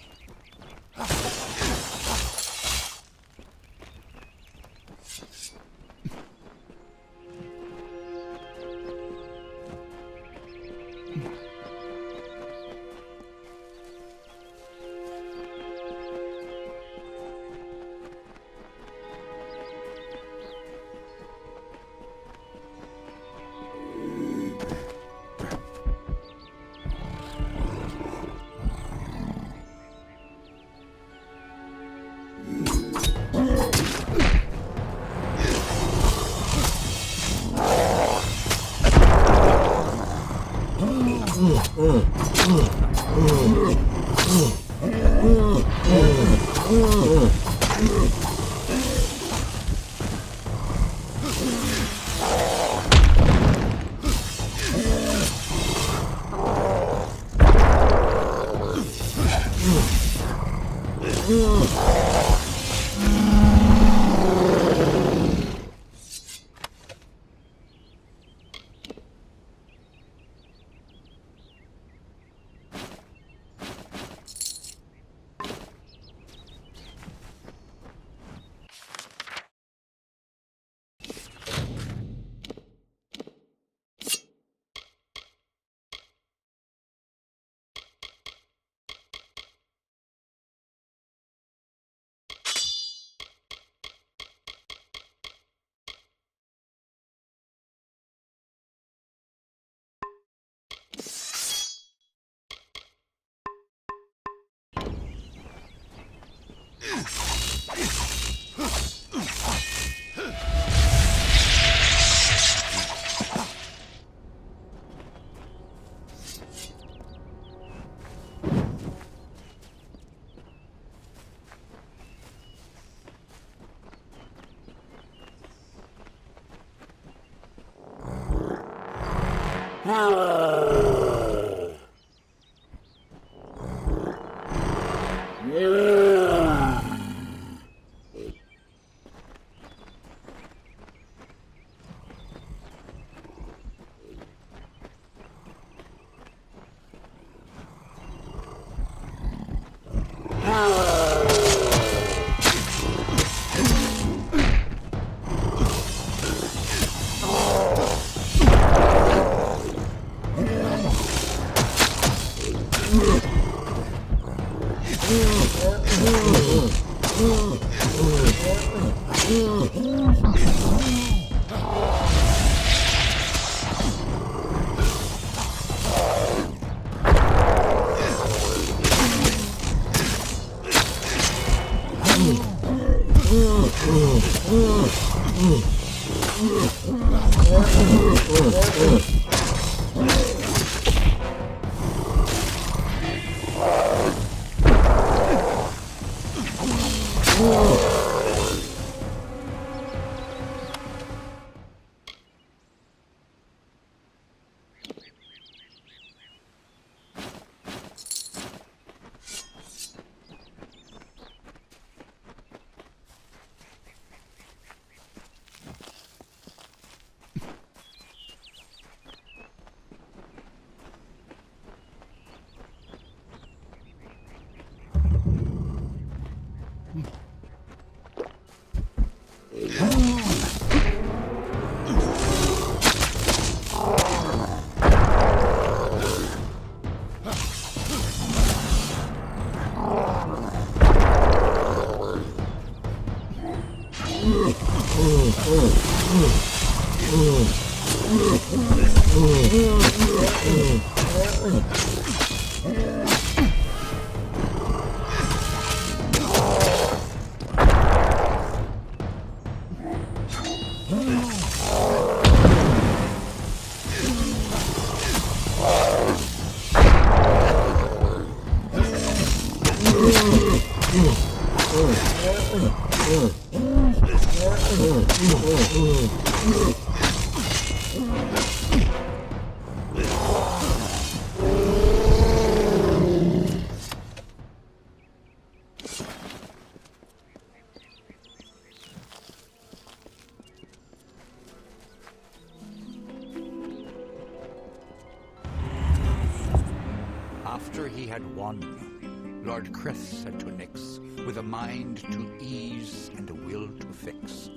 After he had won, Lord Chris said to Nyx, with a mind to ease and a will to fix,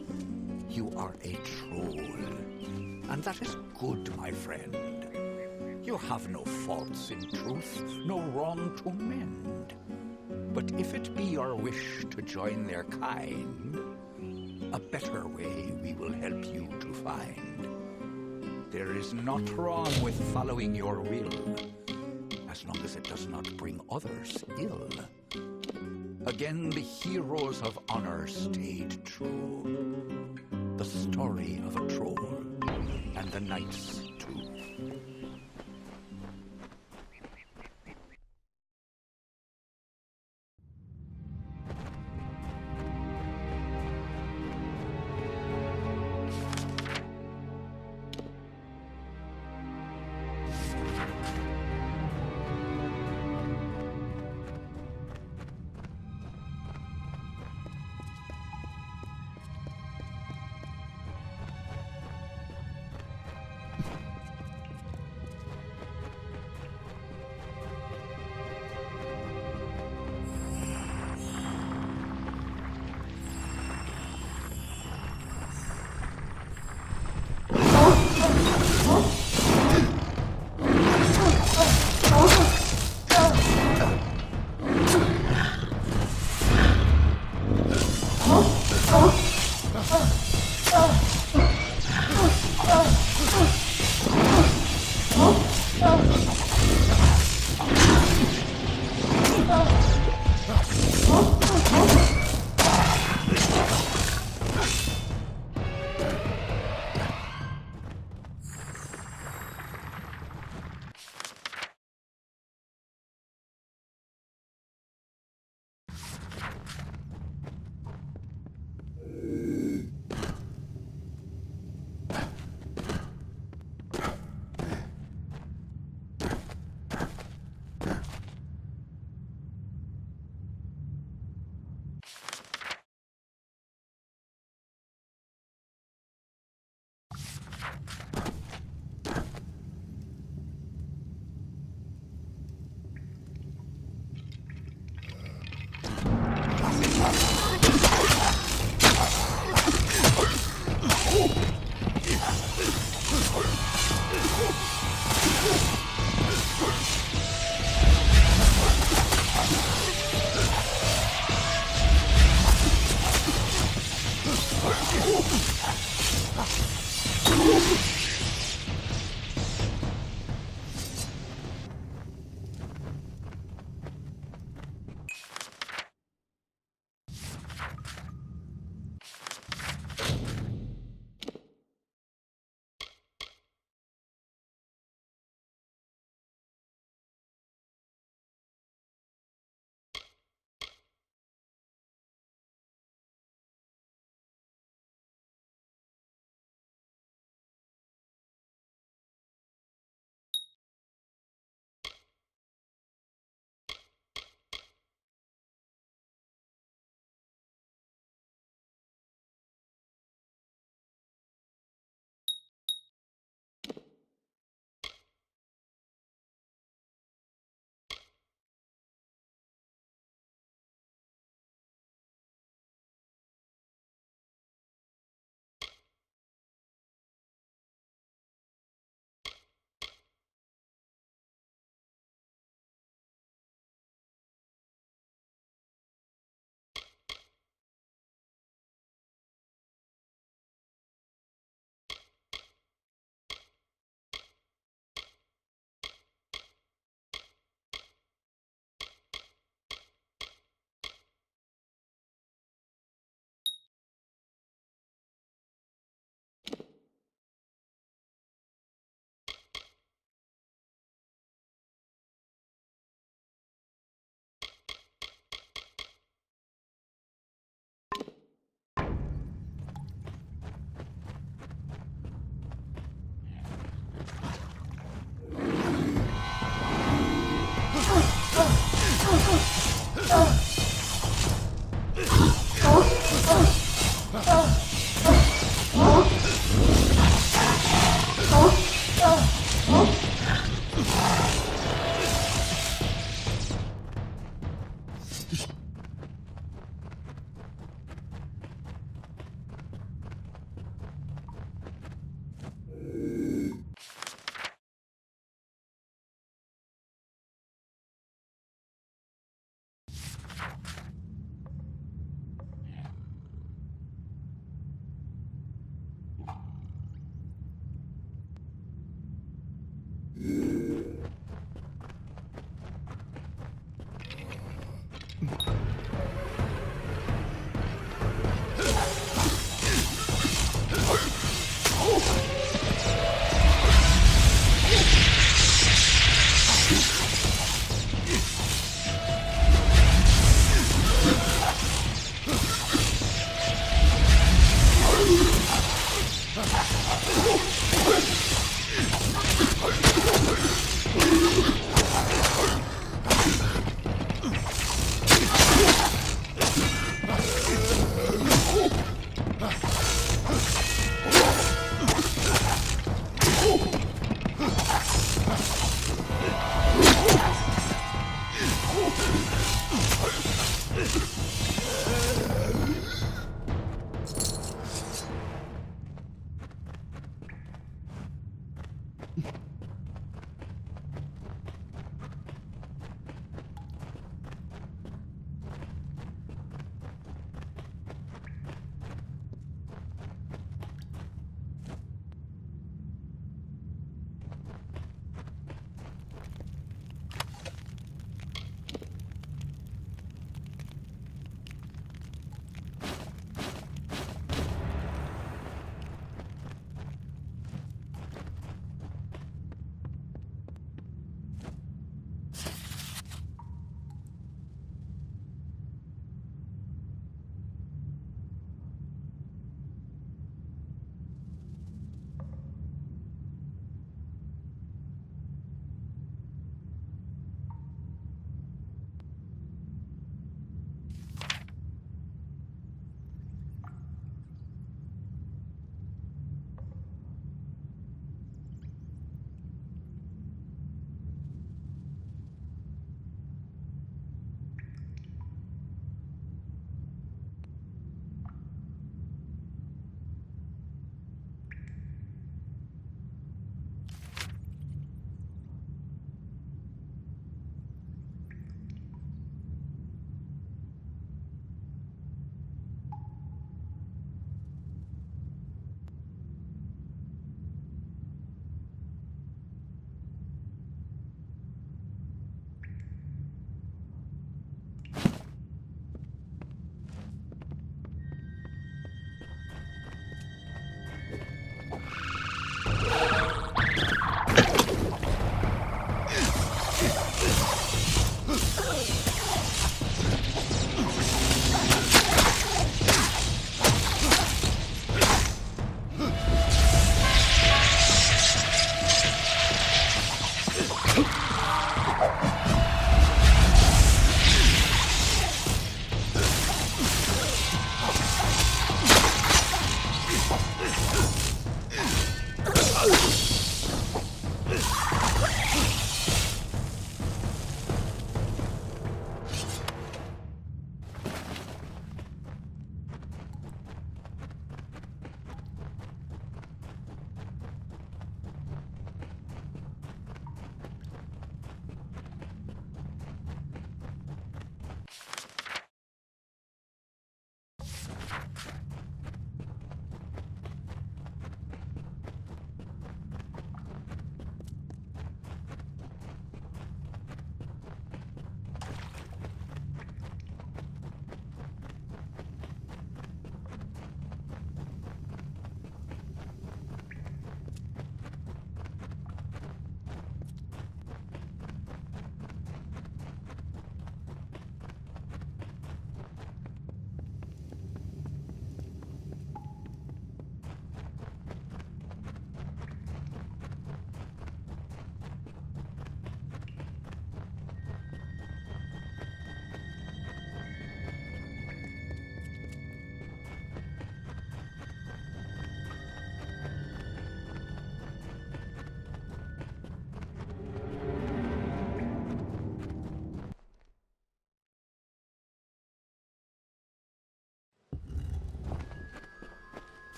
"You are a troll, and that is good, my friend. You have no faults in truth, no wrong to mend. But if it be your wish to join their kind, a better way we will help you to find. There is naught wrong with following your will, as long as it does not bring others ill." Again the heroes of honor stayed true. The story of a troll, and the knights too.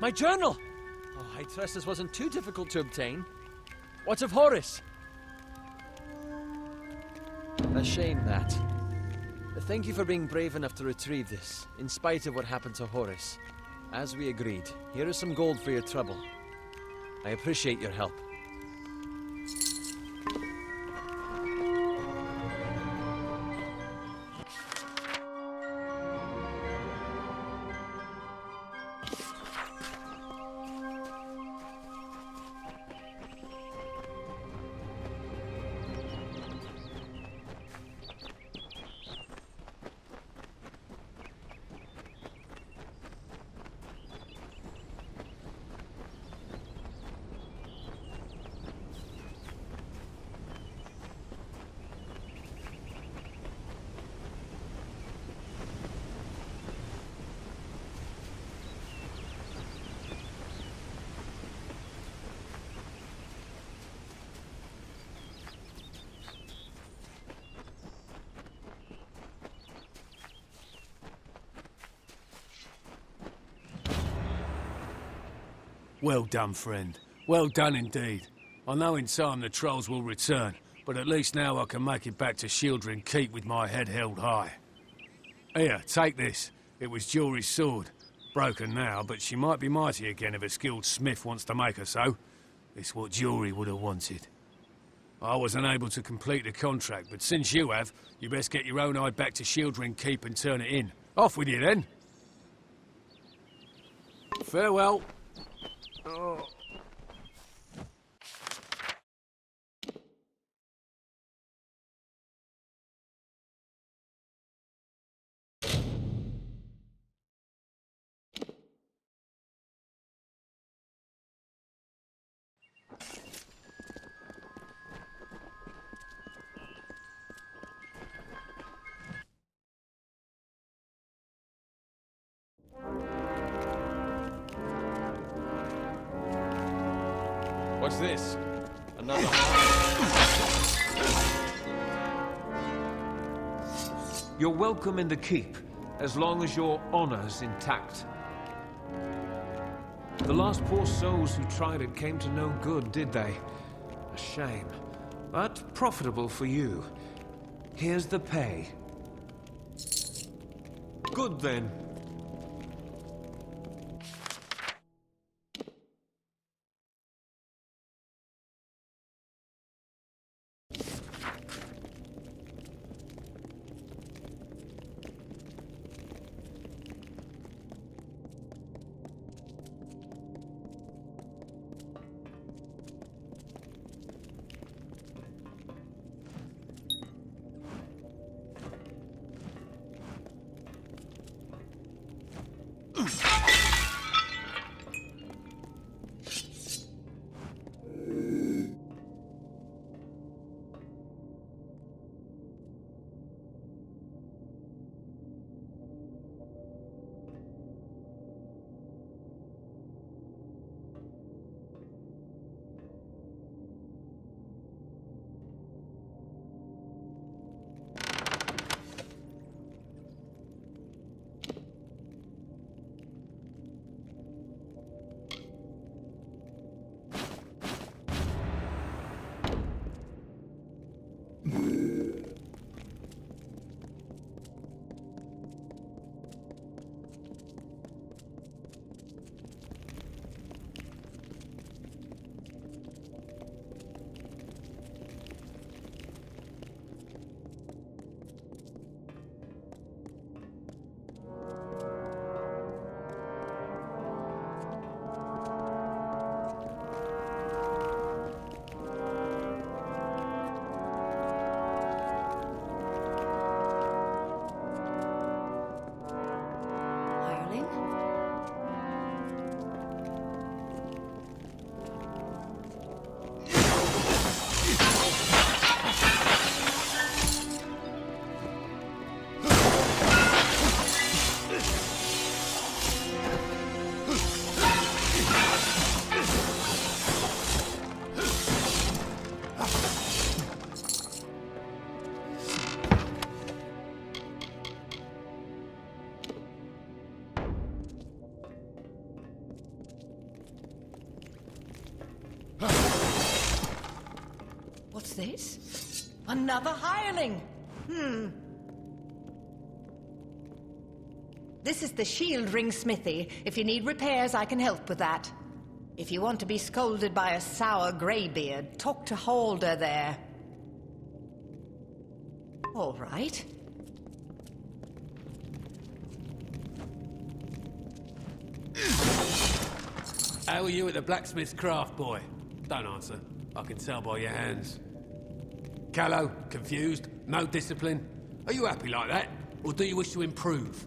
My journal! Oh, I trust this wasn't too difficult to obtain. What of Horace? A shame that. Thank you for being brave enough to retrieve this, in spite of what happened to Horace. As we agreed, here is some gold for your trouble. I appreciate your help. Well done, friend. Well done indeed. I know in time the trolls will return, but at least now I can make it back to Shieldring Keep with my head held high. Here, take this. It was Jory's sword. Broken now, but she might be mighty again if a skilled smith wants to make her so. It's what Jory would have wanted. I was unable to complete the contract, but since you have, you best get your own eye back to Shieldring Keep and turn it in. Off with you then. Farewell. Oh. What's this? Another... You're welcome in the keep, as long as your honor's intact. The last poor souls who tried it came to no good, did they? A shame. But profitable for you. Here's the pay. Good then. this? Another hireling! This is the shield ring smithy. If you need repairs, I can help with that. If you want to be scolded by a sour greybeard, talk to Halder there. All right. How are you at the blacksmith's craft, boy? Don't answer. I can tell by your hands. Callow, confused, no discipline. Are you happy like that? Or do you wish to improve?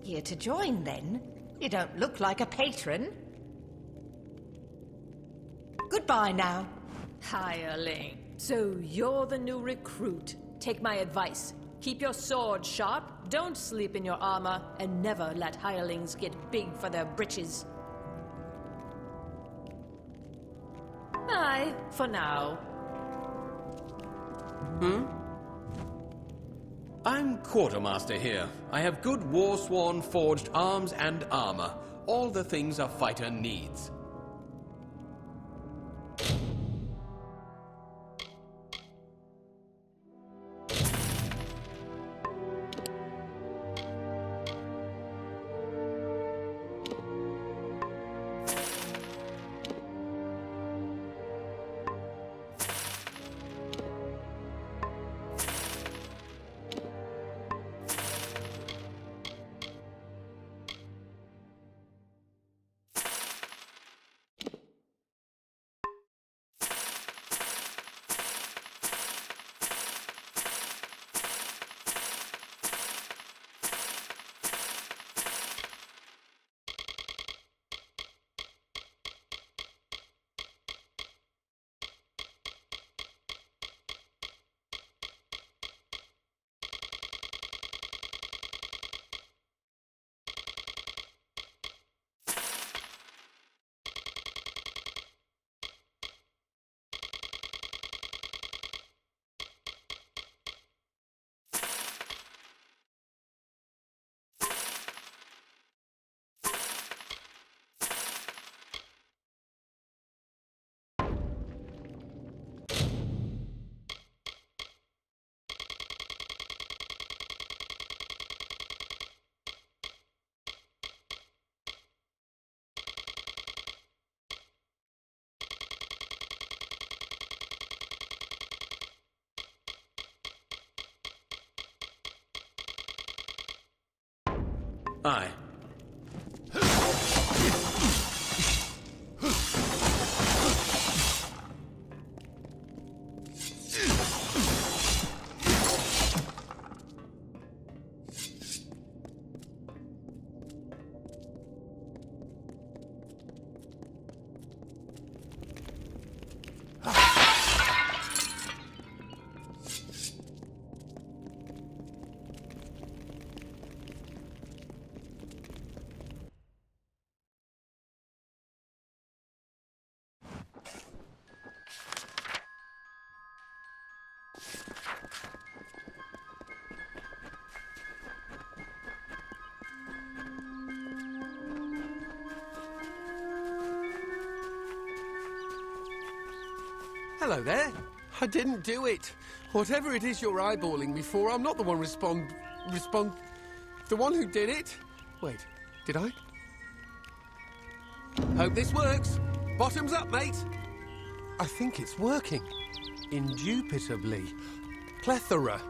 Here to join, then? You don't look like a patron. Goodbye now. Hireling. So you're the new recruit. Take my advice. Keep your sword sharp, don't sleep in your armor, and never let hirelings get big for their britches. Bye, for now. I'm quartermaster here. I have good war-sworn forged arms and armor. All the things a fighter needs. Aye. Hello there. I didn't do it. Whatever it is you're eyeballing me for, I'm not the one the one who did it. Wait, did I? Hope this works. Bottoms up, mate. I think it's working. Indubitably. Plethora.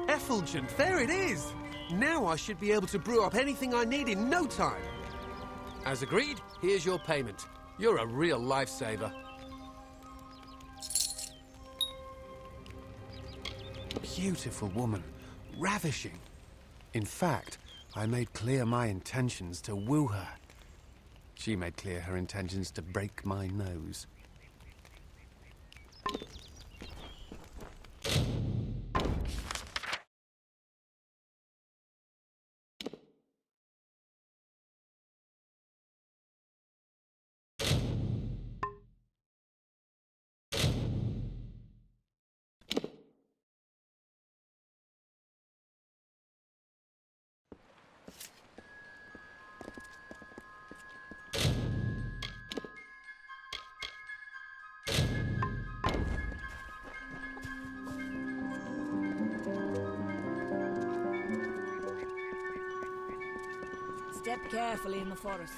Effulgent. There it is. Now I should be able to brew up anything I need in no time. As agreed, here's your payment. You're a real lifesaver. Beautiful woman. Ravishing. In fact, I made clear my intentions to woo her. She made clear her intentions to break my nose. Step carefully in the forests.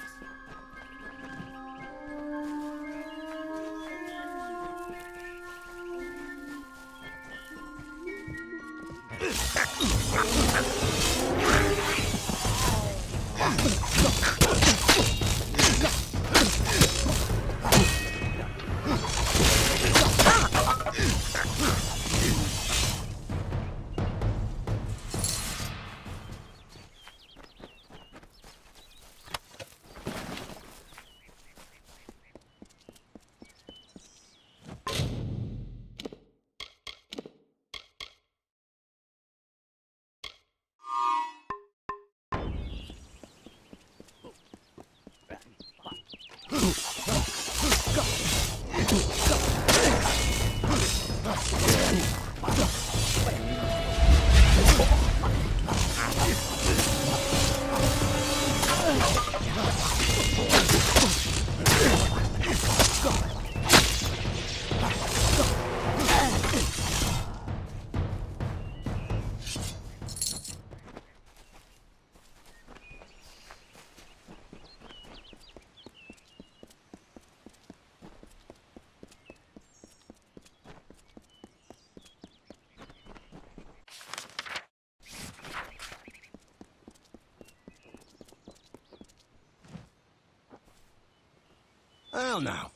Well now,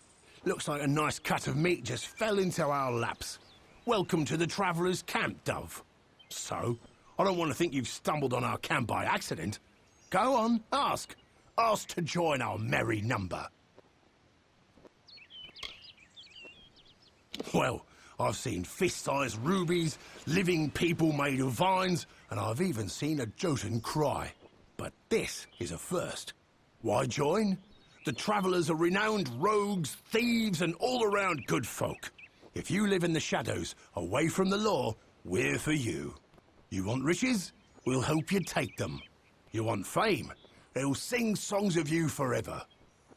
looks like a nice cut of meat just fell into our laps. Welcome to the Traveller's Camp, Dove. So, I don't want to think you've stumbled on our camp by accident. Go on, ask. Ask to join our merry number. Well, I've seen fist-sized rubies, living people made of vines, and I've even seen a Jotun cry. But this is a first. Why join? The Travellers are renowned rogues, thieves, and all-around good folk. If you live in the shadows, away from the law, we're for you. You want riches? We'll help you take them. You want fame? They'll sing songs of you forever.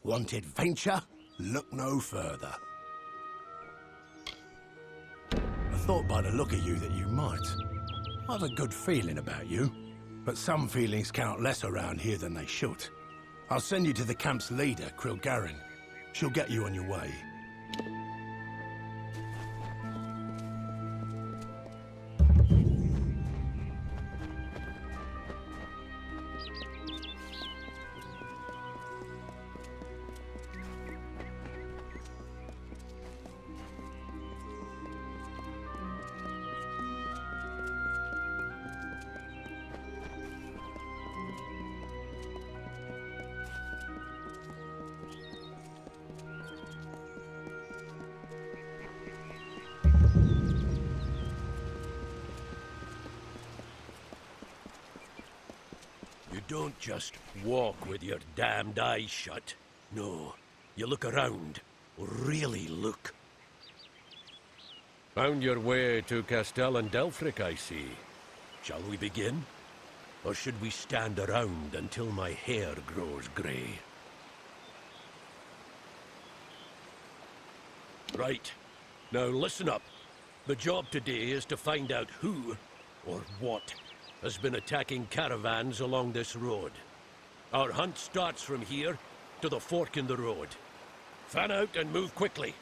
Want adventure? Look no further. I thought by the look of you that you might. I've a good feeling about you, but some feelings count less around here than they should. I'll send you to the camp's leader, Krilgarin. She'll get you on your way. don't just walk with your damned eyes shut. No, you look around. Really look. Found your way to Castell and Delphric, I see. Shall we begin? Or should we stand around until my hair grows grey? Right. Now listen up. The job today is to find out who, or what, has been attacking caravans along this road. Our hunt starts from here to the fork in the road. Fan out and move quickly.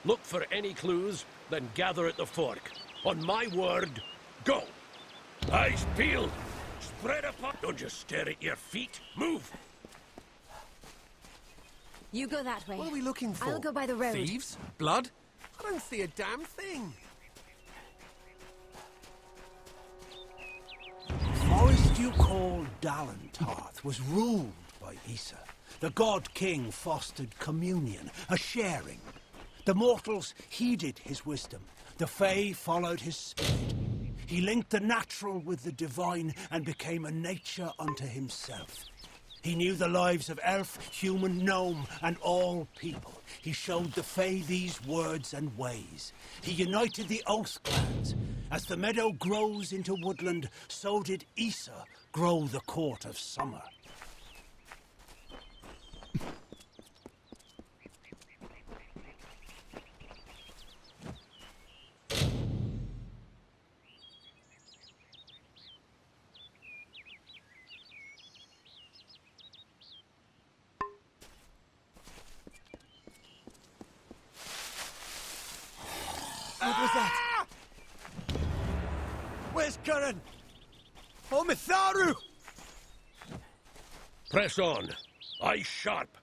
Look for any clues, then gather at the fork. On my word, go! Eyes peeled! Spread apart! Don't just stare at your feet. Move! You go that way. What are we looking for? I'll go by the road. Thieves? Blood? I don't see a damn thing. The forest you call Dalentarth was ruled by Issa. The god king fostered communion, a sharing. The mortals heeded his wisdom. The Fae followed his spirit. He linked the natural with the divine and became a nature unto himself. He knew the lives of elf, human, gnome, and all people. He showed the Fae these words and ways. He united the Oath clans. As the meadow grows into woodland, so did Issa grow the court of summer. What was that? Where's Curran? Oh, Mitharu! Press on. Eyes sharp.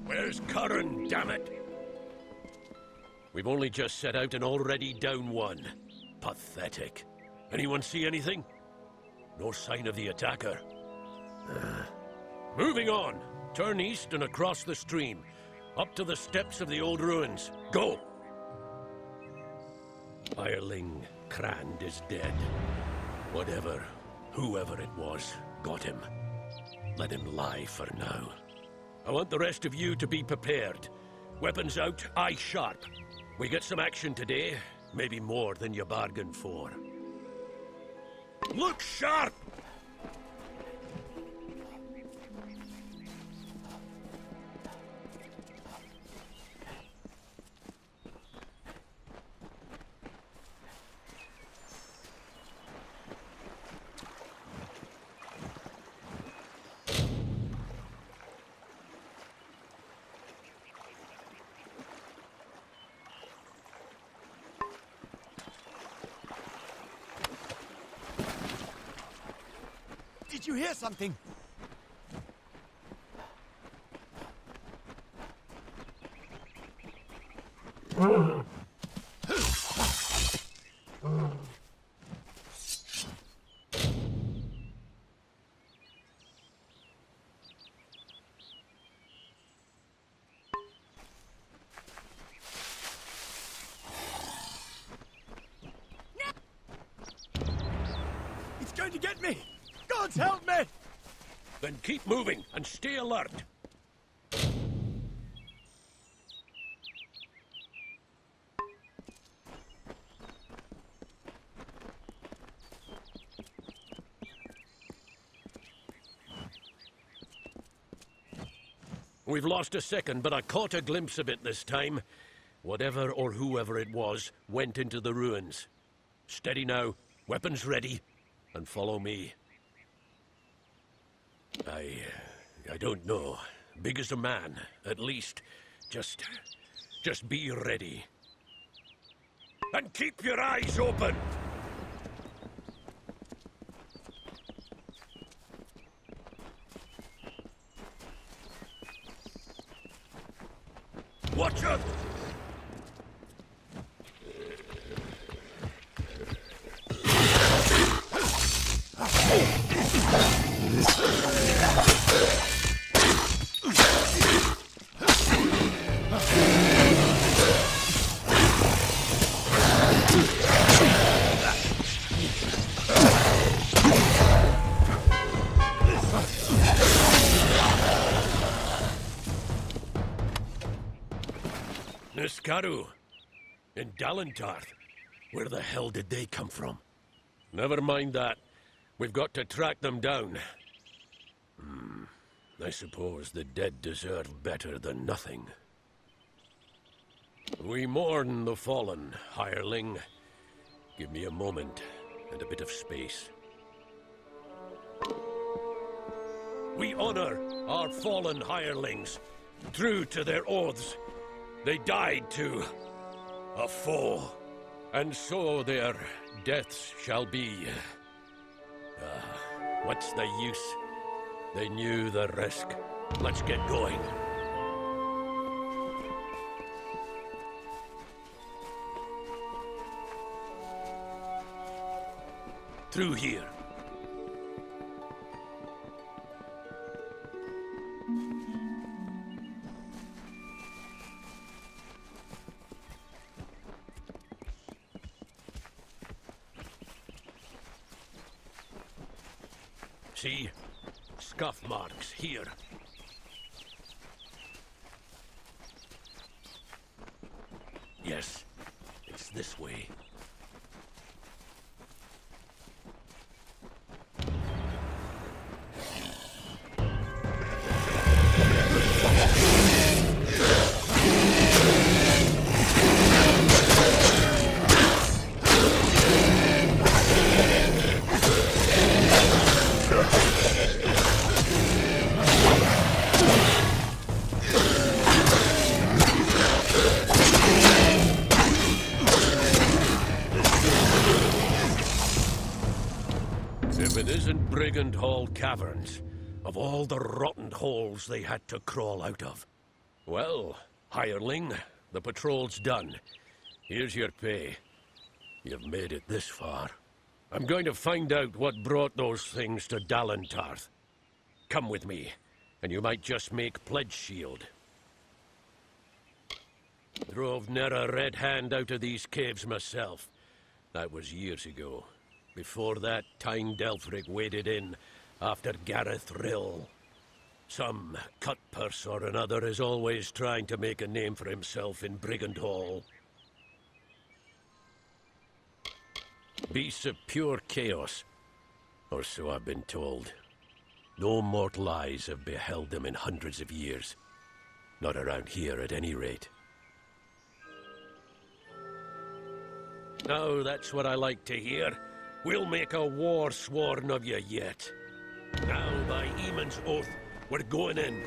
Where's Curran, damn it? We've only just set out and already down one. Pathetic. Anyone see anything? No sign of the attacker. Moving on. Turn east and across the stream. Up to the steps of the old ruins. Go! Hireling Crand is dead. Whatever, whoever it was, got him. Let him lie for now. I want the rest of you to be prepared. Weapons out, eyes sharp. We get some action today, maybe more than you bargained for. Look sharp! Did you hear something? It's going to get me! Gods help me! Then keep moving and stay alert. We've lost a second, but I caught a glimpse of it this time. Whatever or whoever it was went into the ruins. Steady now, weapons ready, and follow me. I don't know. Big as a man, at least. Just be ready. And keep your eyes open! Watch out! Caru? In Dalentarth? Where the hell did they come from? Never mind that. We've got to track them down. I suppose the dead deserve better than nothing. We mourn the fallen, hireling. Give me a moment and a bit of space. We honor our fallen hirelings, true to their oaths. They died to a foe, and so their deaths shall be. What's the use? They knew the risk. Let's get going. Through here. See? Scuff marks here. Yes, it's this way. If it isn't Brigand Hall Caverns, of all the rotten holes they had to crawl out of. Well, hireling, the patrol's done. Here's your pay. You've made it this far. I'm going to find out what brought those things to Dalentarth. Come with me, and you might just make pledge shield. Drove ne'er a red hand out of these caves myself. That was years ago. Before that, Tyne Delphric waded in after Gareth Rill. Some cutpurse or another is always trying to make a name for himself in Brigand Hall. Beasts of pure chaos, or so I've been told. No mortal eyes have beheld them in hundreds of years. Not around here, at any rate. Now, that's what I like to hear. We'll make a war sworn of you yet. Now, by Eamon's oath, we're going in.